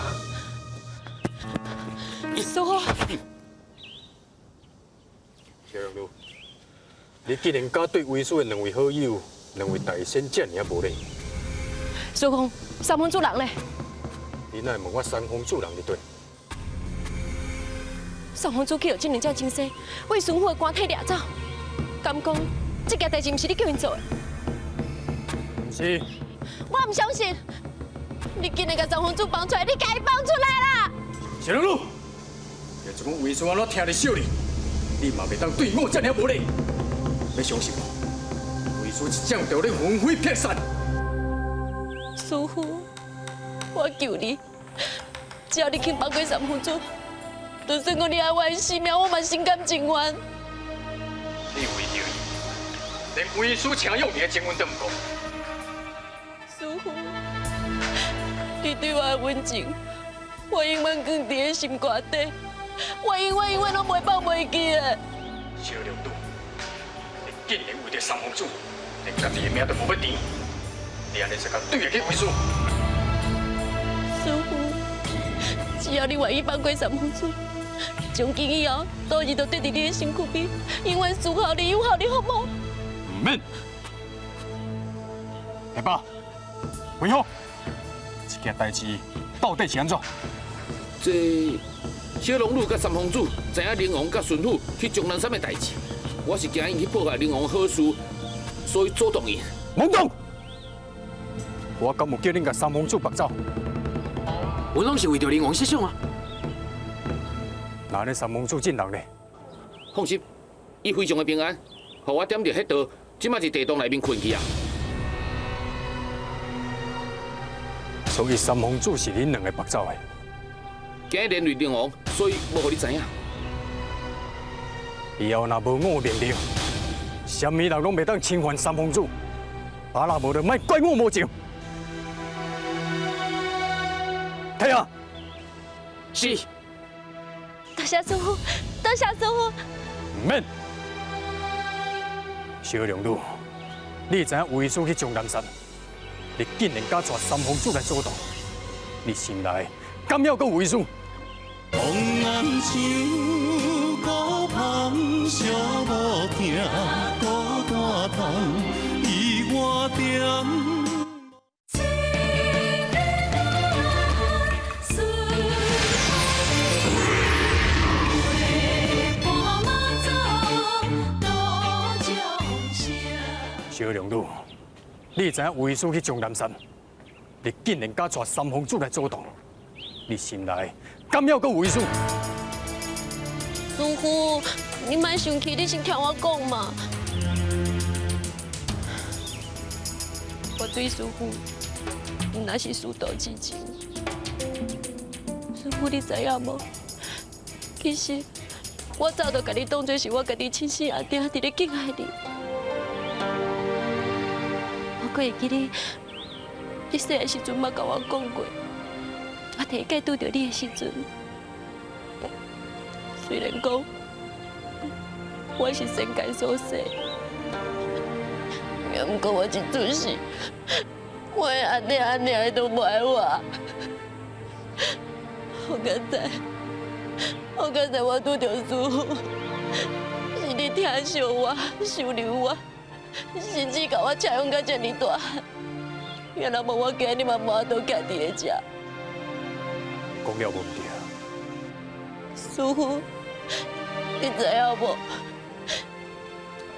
师傅，小龙路，你竟然敢对为师的两位好友、两位大仙这尔无礼？师傅，三分主人嘞？你哪会问我三方主人的对？三分主去互这两只精细，为孙虎的官体掠走，敢讲这件代志不是你叫因做的？不是。我唔相信。你今日甲张红珠放出来，你家己放出来啦！小龙路，要一讲为师安怎听你笑你，你嘛袂当对我这尔无礼。要相信我，为师一掌就你魂飞魄散。师傅，我求你，只要你肯放过三红珠，就算我离开我的性命，我嘛心甘情愿。你为着伊，连为师请用你的情分都唔顾。师傅。你对我的温情，我永远放伫个心肝底，我永远拢袂放袂记的。小良女，你竟然为着三皇子，连家己的命都无要填，你安尼才敢对得起为师？师傅，只要你愿意放过三皇子，从今以后，多日都跟伫你的身躯边，永远守候你，拥抱你，好无？唔免。下爸，为何？这件代志到底是安怎？这小龙女甲三皇子知影灵王甲孙虎去终南山的代志，我是惊因去破坏灵王好事，所以阻挡伊。懵懂！我敢有叫恁甲三皇子绑走？我拢是为着灵王设想啊！那恁三皇子进人呢？放心，伊非常的平安，互我点着迄道，即马伫地洞内面困去啊。所以三皇子是恁两个绑走的。今日连累灵王，所以无互你知影。以后若无我命令，什么人拢袂当侵犯三皇子。啊，若无就莫怪我无情。睇啊！是。多谢师傅，多谢师傅。唔免。小良女，你知影为师去终南山，你竟然敢带三皇子来阻挡，你心内敢要搁为师？望安乡，孤芳小无定，孤单窗，伊我点。小良女，你知影为师去终南山，你竟然敢带三皇子来阻挡，你心内敢要搁为师？师傅，你莫生气，你先听我讲嘛。我对师傅，那是师道之情。师傅，你知影无？其实我早就甲你当作是我家己亲生阿爹，伫咧敬爱你。我会记你细个时阵捌甲我讲过，我第一届拄到你的时阵，虽然讲我是身间所生，也毋过我一阵时，我的阿爹阿娘都无爱我。我刚才我拄到师傅，是你疼惜我、收留我。甚至甲我请养到这么大汉，原来无我今日嘛无法度家己的食。讲了无毋对。师傅，你知影无？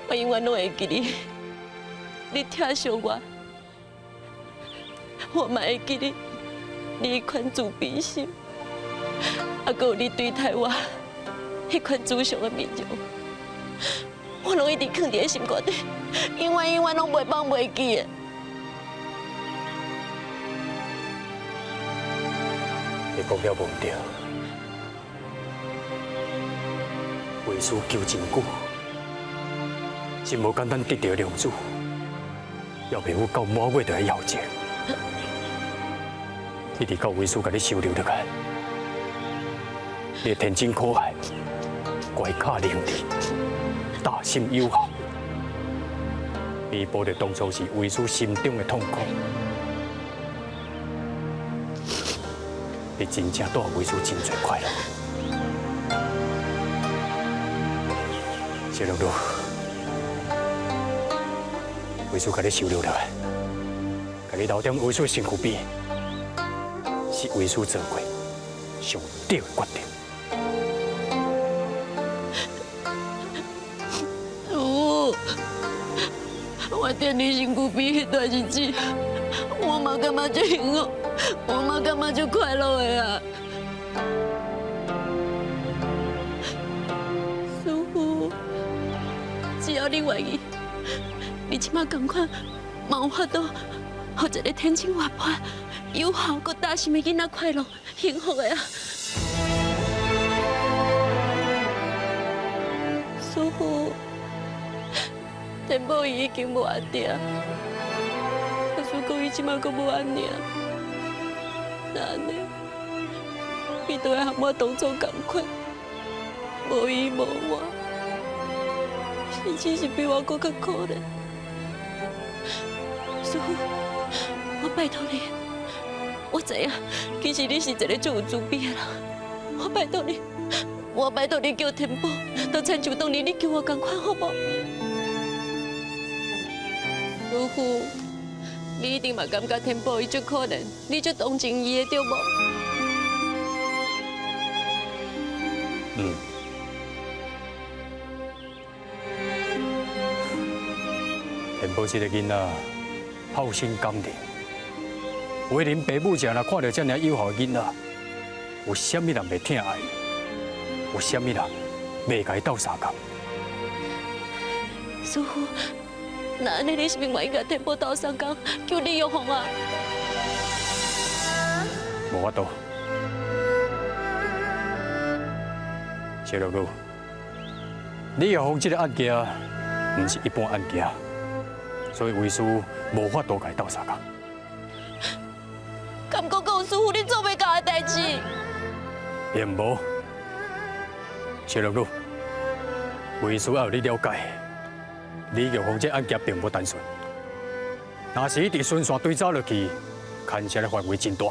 我永远拢会记你疼惜我，我嘛会记你迄款自卑心，还有你对待我迄款自伤的面容。我拢一直藏伫心肝底，永远拢袂放袂记的。你讲了无毋对，为师求真久，真无简单得到良子，要袂有到满月就来要钱，一直到为师甲你收留落来，你天真可爱，乖巧伶俐。大心友好，弥补着当初是为师心中的痛苦。你真正带为师真侪快乐。小良女，为师甲你收留落来，甲你留踮为师身躯边，是为师做过上对的决定。我踮你身躯边迄段日子，我嘛感觉就幸福，我嘛感觉就快乐的啊。师傅，只要你愿意，你即马同款，嘛有法度，互一个天真活泼、友好、佮大心的囡仔快乐、幸福的啊。师傅。天宝伊已经无安定，可是讲伊即马阁无安宁，那安尼，伊都会和我当初同款，无依无我，甚至是比我更较可怜。师傅，我拜托你，我知影，其实你是一个最有慈悲的人，我拜托你，我拜托你叫天宝，就亲像当年你叫我同款，好无？师傅，你一定嘛感觉天宝伊最可怜，你最同情伊的对无？嗯。天宝这个囡仔好心甘甜，为人爸母正若看到这样友好的囡仔，有啥物人袂疼爱？有啥物人袂甲伊斗相共？师傅，那安尼你是明白应该天宝斗相共，叫李玉凤啊？无法度。小六姑，李玉凤这个案件不是一般案件，所以为师无法度甲伊斗相共。敢讲告师傅你做袂到的代志？也无。小六姑，为师要有你了解，李玉凤这案件并不单纯。若是一直顺线追查落去，牵涉的范围真大，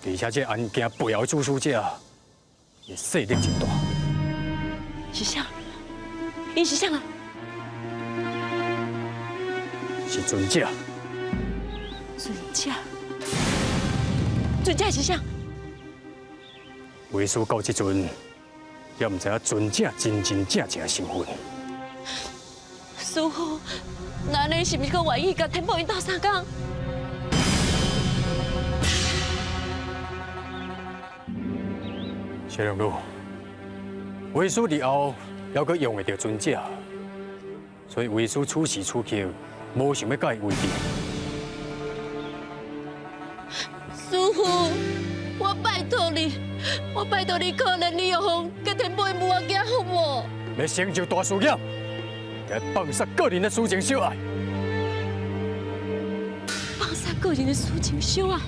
而且这案件背后的主使者也势力真大。是啥？伊是啥啊？是尊者。尊者？尊者是啥？为师到这阵，也唔知影尊者真正的身份。师傅，那你是不是个愿意甲天宝因斗相共？小龙女，为师日后还阁用会到尊者，所以为师处时处刻无想要甲伊为敌。师傅，我拜托你，我拜托你，可怜李玉凤甲天宝因母仔囝好无？要成就大事业，该放下个人的私情小爱。放下个人的私情小爱？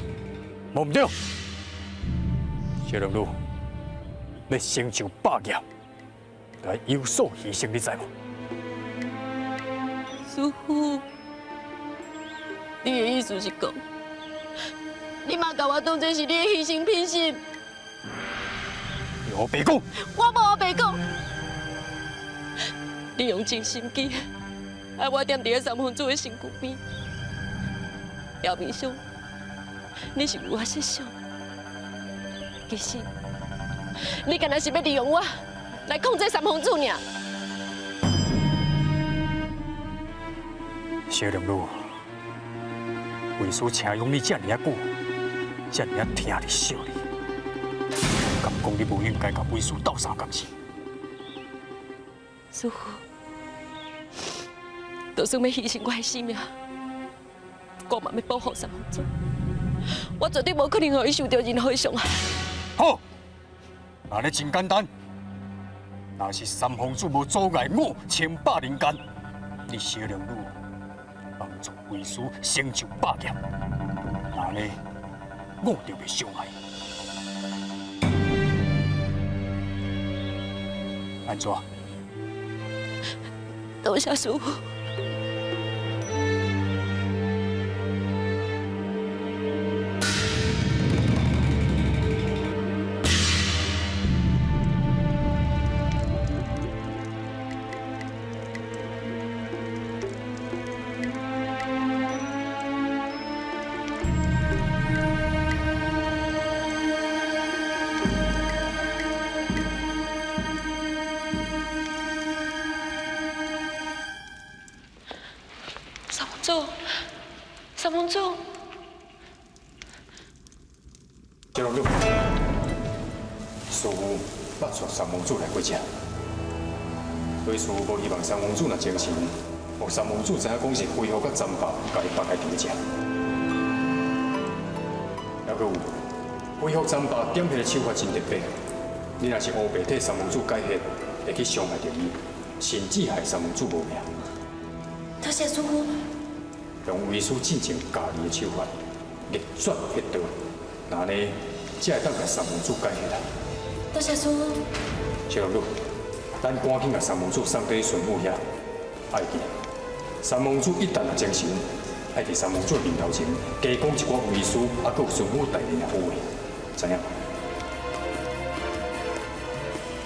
无唔对，小龙女。要成就霸业，来有所牺牲，你知无？师傅，你的意思是讲，你嘛甲我当作是你的牺牲品心？我白讲，我无白讲，你用尽心机，爱我踮伫个三分主的身躯边，表面上你是为我设想，其实。你敢若是要利用我来控制三皇子尔？小龙女，为师请用你这么久，这么听你笑你，敢讲你不应该甲为师斗相共是？师傅，就算要牺牲我的性命，我嘛要保护三皇子，我绝对无可能让伊受到任何的伤害。好。那你真简单，若是三皇子无阻碍我称霸人间，你小龙女帮助为师成就霸业，那呢我就袂伤害。安怎？多谢师傅。三皇子，小龙女，师父捌带三皇子来过这，所以师父无希望三皇子若精神，互三皇子知影讲是恢复甲残暴，甲伊放开伫遮。还佫有恢复残暴点迄个手法真特别，你若是乌白替三皇子改血，会去伤害到伊，甚至害三皇子无命。多谢师父。用为师进前家己的手法逆转血道，那呢，才会当甲三皇子改血啦。多谢师父。小玉女，咱赶紧甲三王子送到顺母遐。爱记，三王子一旦啊精神，爱伫三王子面头前加讲一寡遗书，啊，佮有顺母大人的好话，知影？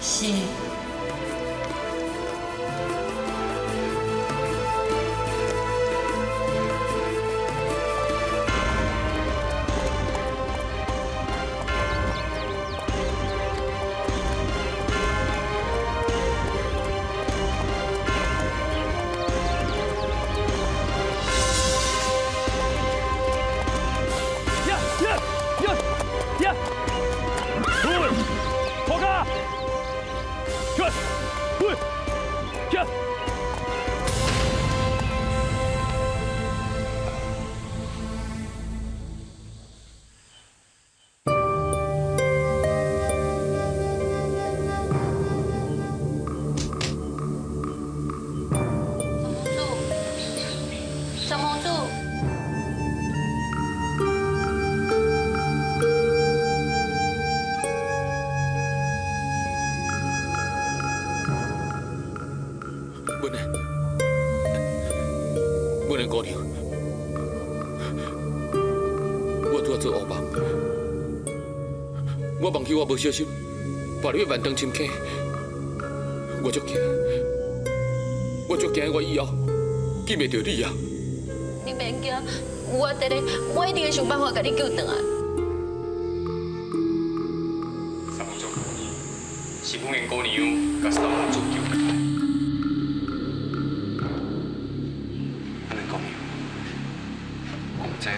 是。三王子，不能姑娘，我拄仔做乌梦，我梦见我无小心，把你的万灯深坑，我足惊，我以后见袂到你啊！你免惊，我一定会想办法把你救回来。三王子，是本院姑娘甲三王子救回来。安尼讲，我唔知影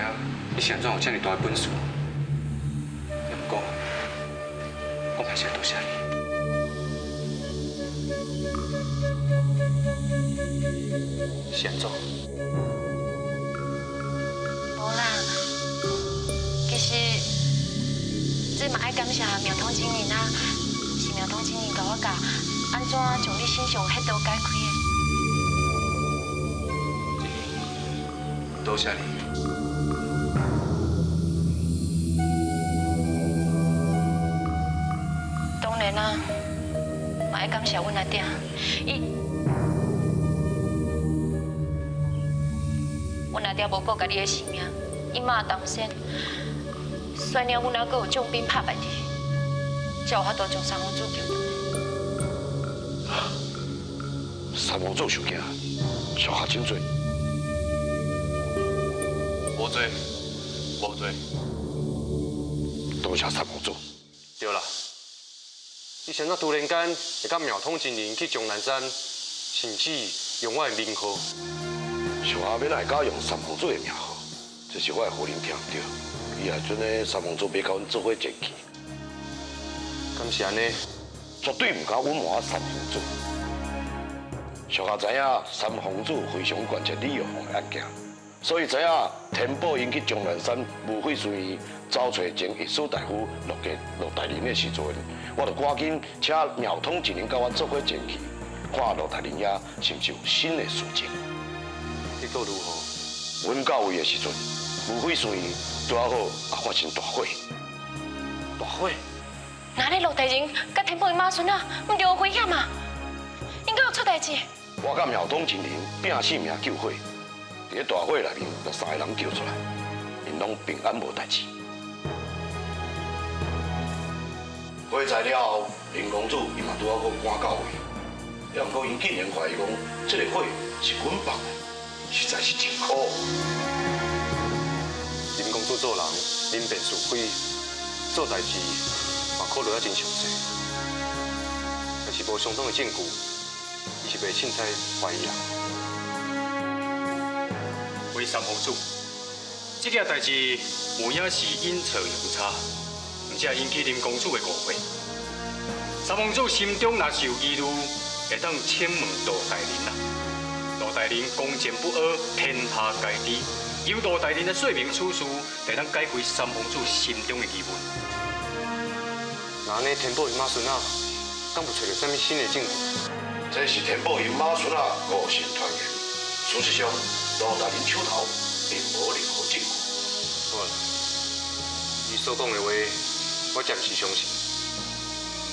你是安怎有这么大的本事，也不过，我还是要多谢你。是安怎？无啦，其实这嘛爱感谢苗通经理啊，是苗通经理甲我教安怎从你身上迄道解开的。多谢你。当然啦，嘛爱感谢阮阿爹，阮阿爹无顾家己的性命，伊嘛当先，虽然阮阿哥有重兵拍败你，才有法度将三王子救回来。三王子受惊，小下真多。无罪，无罪。多谢三王子。对啦，你现在突然间会甲苗通真人去终南山，甚至用我的名号。小阿要来甲用三王子的名号，这是我会互恁听唔到。以后阵呢，三王子别甲阮做伙前去。敢是安尼？绝对唔敢隐瞒三王子。小下知影三王子非常关切李玉凤的案件。所以知影天宝因去终南山无费随院找找前御史大夫陆大人的时阵，我就赶紧请苗通一人甲我做伙前去，看陆大人遐是毋是有新的事情。结果如何？阮到位的时阵，无费随院拄好也发生大火。大火？那你陆大人甲天宝的马孙啊，毋就有危险嘛？应该有出代志。我甲苗通一人拼性命救火。伫个大火内面，就3个人救出来，因拢平安无代志。火灾了后，林公主伊嘛拄好赶到位，也毋过因竟然怀疑讲，这个火是阮放的，实在是真可恶。林公主做人，人便是非，做代志嘛考虑啊真详细，但是无相当的证据，伊是袂凊彩怀疑人。为三王子，这件代志有影是阴错阳差，而且引起林公主的误会。三王子心中若是有疑虑，会当请问陆大人啦。陆大人公正不阿，天下皆知，由陆大人的说明处事，会当解开三王子心中的疑问。那安尼天宝与马孙啊，敢有找到什么新的证据？这是天宝与马孙啊误信传言，事实上。陆大人手头并无任何证据。好啦，伊所讲的话，我暂时相信。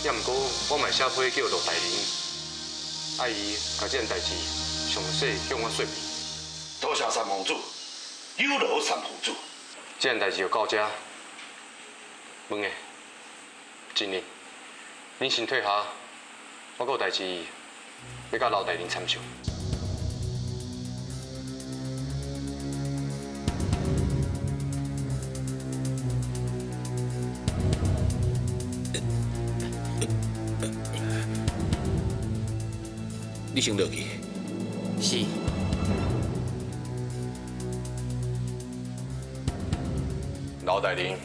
也毋过我嘛写批叫罗大林，爱伊甲这件代志详细向我说明。多谢三皇子，有劳三皇子。这件代志就到这。问诶，真的，恁先退下，我还有代志要甲老大林参详。你先落去。是。老大林，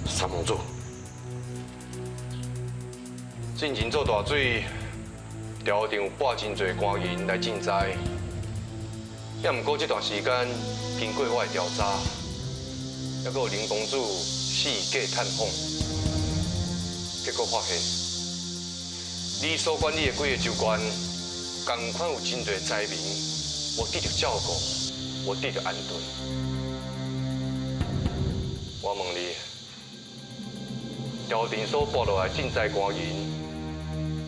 三皇子，进前做大水，朝廷有拨真侪官员来赈灾，也毋过这段时间经过我的调查，还佫有林公主四界探访，结果发现，你所管理的几个州县，同款有真侪灾民无得到照顾，无得到安顿。我问你，朝廷所拨落来赈灾官员，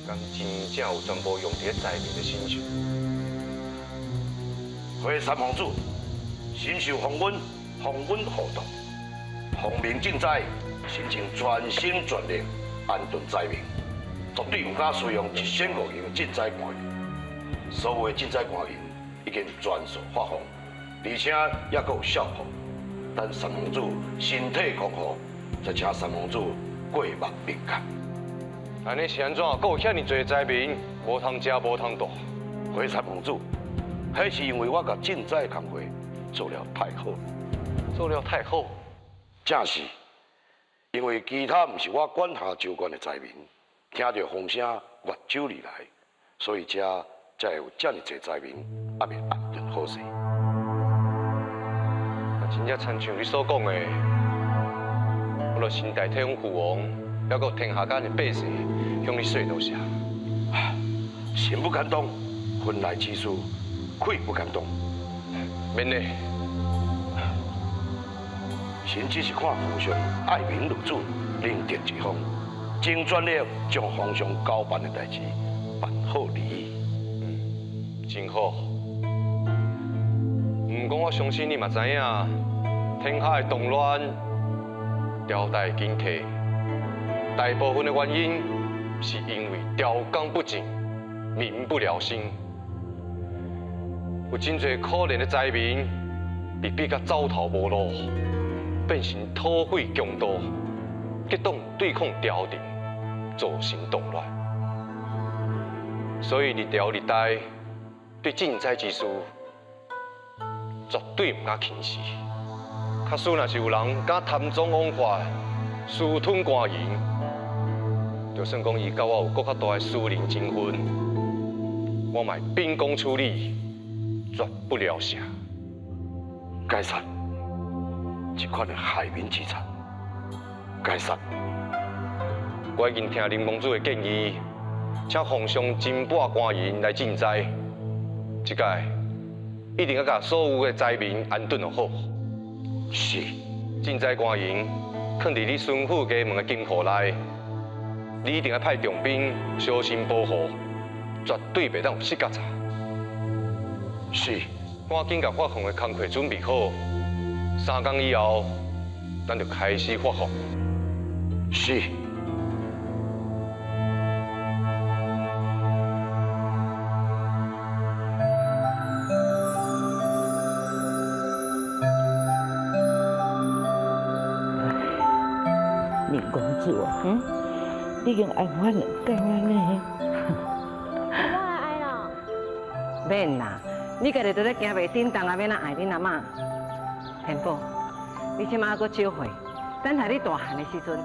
敢真正有全部用伫灾民的身上？回三皇子，深受皇恩，皇恩厚道，奉命赈灾，心情全心全力安顿灾民，绝对有敢使用1500名赈灾官员。所有的赈灾官员已经全数发放，而且也佫有效果。等三皇子身体康复，再请三皇子过目明看。安尼是安怎？阁有遐尼侪灾民无通食无通住？回三皇子，迄是因为我甲赈灾工作做了太好，做了太好。正是，因为其他毋是我管辖州县的灾民，听到风声越州而来，所以才会有遮尔侪灾民还未安顿好势。真正亲像你所讲的，我著先代替阮父王，还有天下间的百姓，向你说多谢。心不敢动，婚来之事，愧不敢动。免嘞，神只是看皇上爱民如子，另定一方，尽全力将皇上交办的代志办好如意。真好。不过我相信你嘛知影，天下的动乱、朝代更替，大部分的原因是因为朝纲不正、民不聊生。有真侪可怜的灾民被逼到走投无路，变成土匪强盗，结党对抗朝廷，造成动乱。所以日朝日代对赈灾之事，绝对唔敢轻视。假使若是有人敢贪赃枉法、私吞官员，就算讲伊甲我有更较大的私人情分，我嘛会秉公处理，绝不料赦。该杀，这款的害民之贼，该杀。我已经听林公主的建议，请皇上增拨官员来赈灾。这届一定要甲所有的灾民安顿好。是。赈灾官员囥伫你孙府家门的金库内，你一定要派重兵小心保护，绝对袂当有失角查。是。赶紧甲发放的工课准备好，3天以后，咱就开始发放。是。林公主啊，你已经爱我2天啊呢。我来爱咯。免啦，你家己都咧行袂叮当啊，免哪爱恁阿嬷。天宝，你即马还阁少岁，等下你大汉的时阵，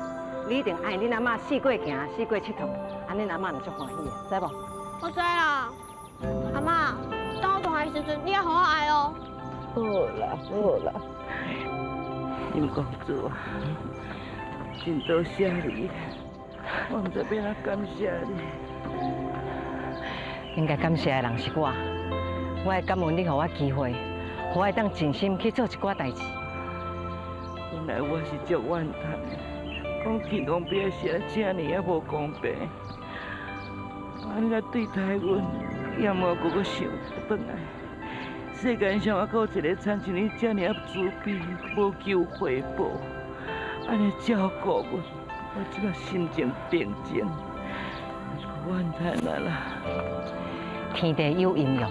你一定爱恁阿嬷四过行，四过佚佗，安尼阿嬷就足欢喜啊，知无？我知啦，阿嬷，等我大汉时阵，你要好好爱哦。好啦，好啦，林公主啊。真多谢你，我唔知要哪感谢你。应该感谢的人是我，我会感恩你给我机会，让我当尽心去做一寡代志。本来我是足怨叹，讲天公伯是来这呢也无公平，安尼来对待阮，也无搁个想转来。世间上还搁有一个亲像你这呢自卑，无求回报，安尼照顾阮，我即个心情平静，怨叹啊啦。天地有阴阳，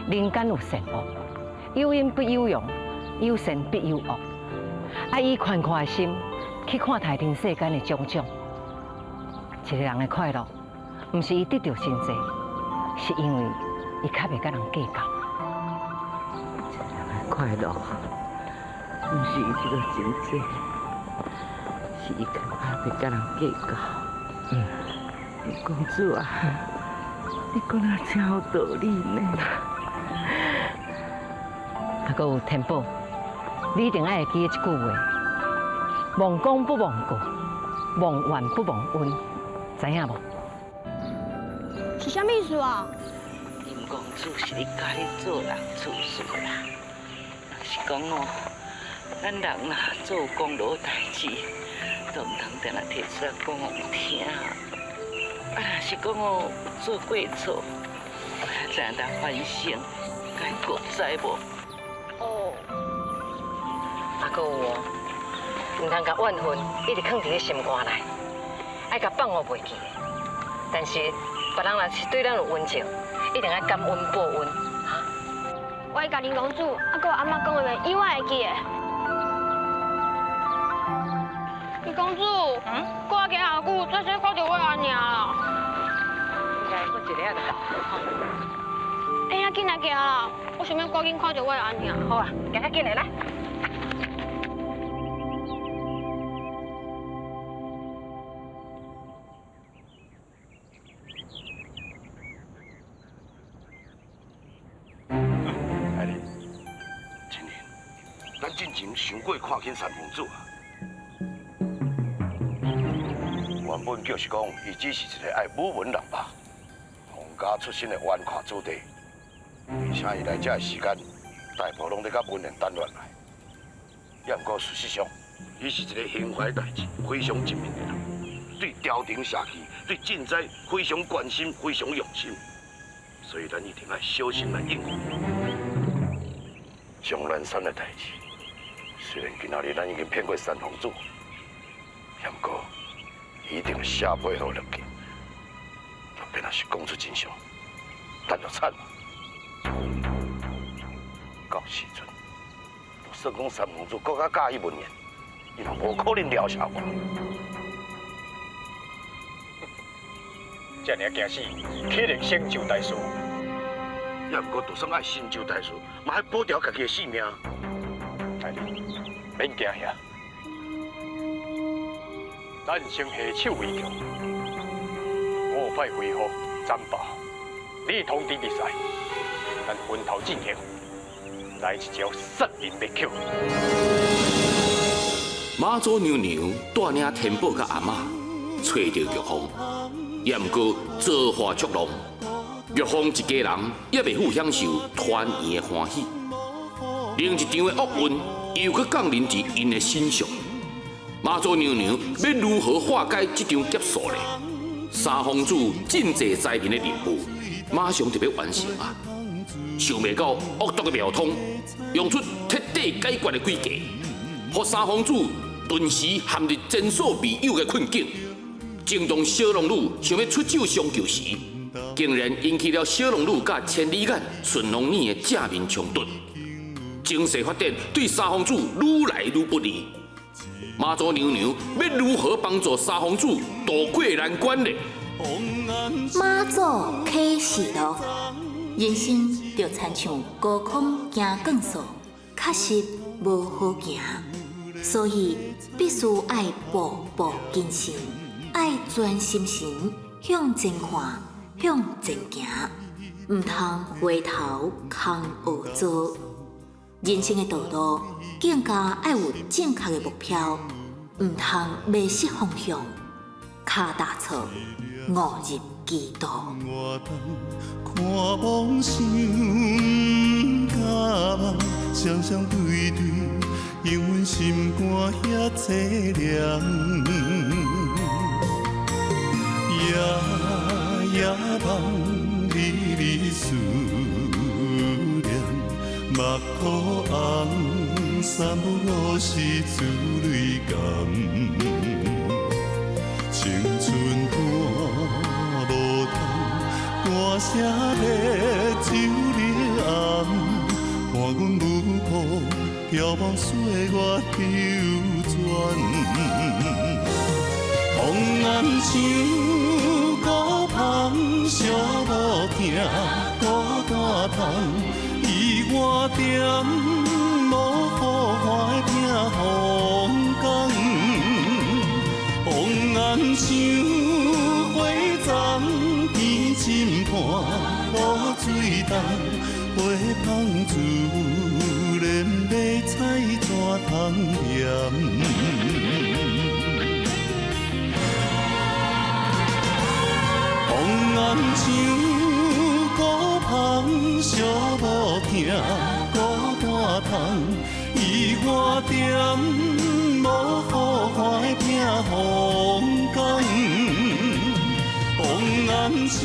人间有善恶，有阴不有阳，有善必有恶。爱以宽阔的心去看待人世间的种种。一个人的快乐，毋是伊得到真济，是因为伊较袂甲人计较。快乐，毋是伊这个真济，是伊较袂甲人计较。公主啊，你讲啊真有道理呢。还佫有天宝，你一定爱会记得一句话：忘功不忘过，忘怨不忘恩，知影无？是啥意思啊？林公主是你家己做人处事啦。若是讲哦，咱人啦做公路代志，都唔通定来提出来讲互听。啊，若是讲哦做过错，知影得反省改过，知无？哦。还佫有哦，唔通甲怨恨一直藏伫咧心肝内，爱甲放互袂记的。但是别人若是对咱有恩情，一定爱感恩报恩。我会甲林公主，啊，佮我阿妈讲的话，永远会记的。林公主，我行偌久，最少看到我阿娘啦。应该过一个就到。哎呀，紧来行啦！我想要赶紧看到我阿娘。好啊，行较紧来来。咱进前想过看见三公主啊，原本就是讲，伊只是一个爱武文人吧，皇家出身的纨绔子弟，而且伊来这的时间，大部拢在甲文人谈恋爱。也毋过事实上，伊是一个心怀大志、非常精明的人，对朝廷社稷、对赈灾非常关心、非常用心，所以咱一定要小心来应付。钟南山的代志。虽然今仔日咱已经骗过三皇子，也毋过一定下背后落去。若变若是讲出真相，咱就惨了。到时阵，就算讲三皇子搁较介意文言，伊嘛无可能了下我。这尔惊死，岂能成就大事？也毋过，就算爱成就大事，嘛要保住家己的性命。爱你。免惊遐，咱先下手为强，5摆回合战报，你通知比赛，咱分头进行，来一招杀人灭口。马祖娘娘带领天宝甲阿妈找到玉凤，也毋过造化作弄，玉凤一家人也未互享受团圆的欢喜，另一场的厄运。又去降临伫因的身上，妈祖娘娘要如何化解这场劫数呢？三皇子赈济灾民的任务，马上就要完成啊！想袂到恶毒的妙通，用出彻底解决的诡计，让三皇子顿时陷入前所未有的困境。正当小龙女想要出手相救时，竟然引起了小龙女甲千里眼、顺龙女的正面冲突。情势发展对三皇子愈来愈不利，妈祖娘娘要如何帮助三皇子渡过难关呢？妈祖启示录，人生就亲像高空行钢索，确实无好行，所以必须爱步步惊心，爱专心神向前看，向前行，唔通回头空学做。人生的道路更加要有正确的目标，唔通迷失方向，脚踏错，误入歧途。看梦想甲梦，双双对对，永远心肝遐凄凉。梦离离思念，目眶红，三不是珠泪甘。青春赶无通，歌声在酒里暗，看阮舞步遥望岁月流转。风暗像孤帆，寂无定，孤单窗，伊我点，无好花的听风光。风暗像花丛，天深畔，雨水重，花香自然要采怎通念？风暗像孤帆，寂无定，孤单窗，伊我点，无好花的听风光。风暗像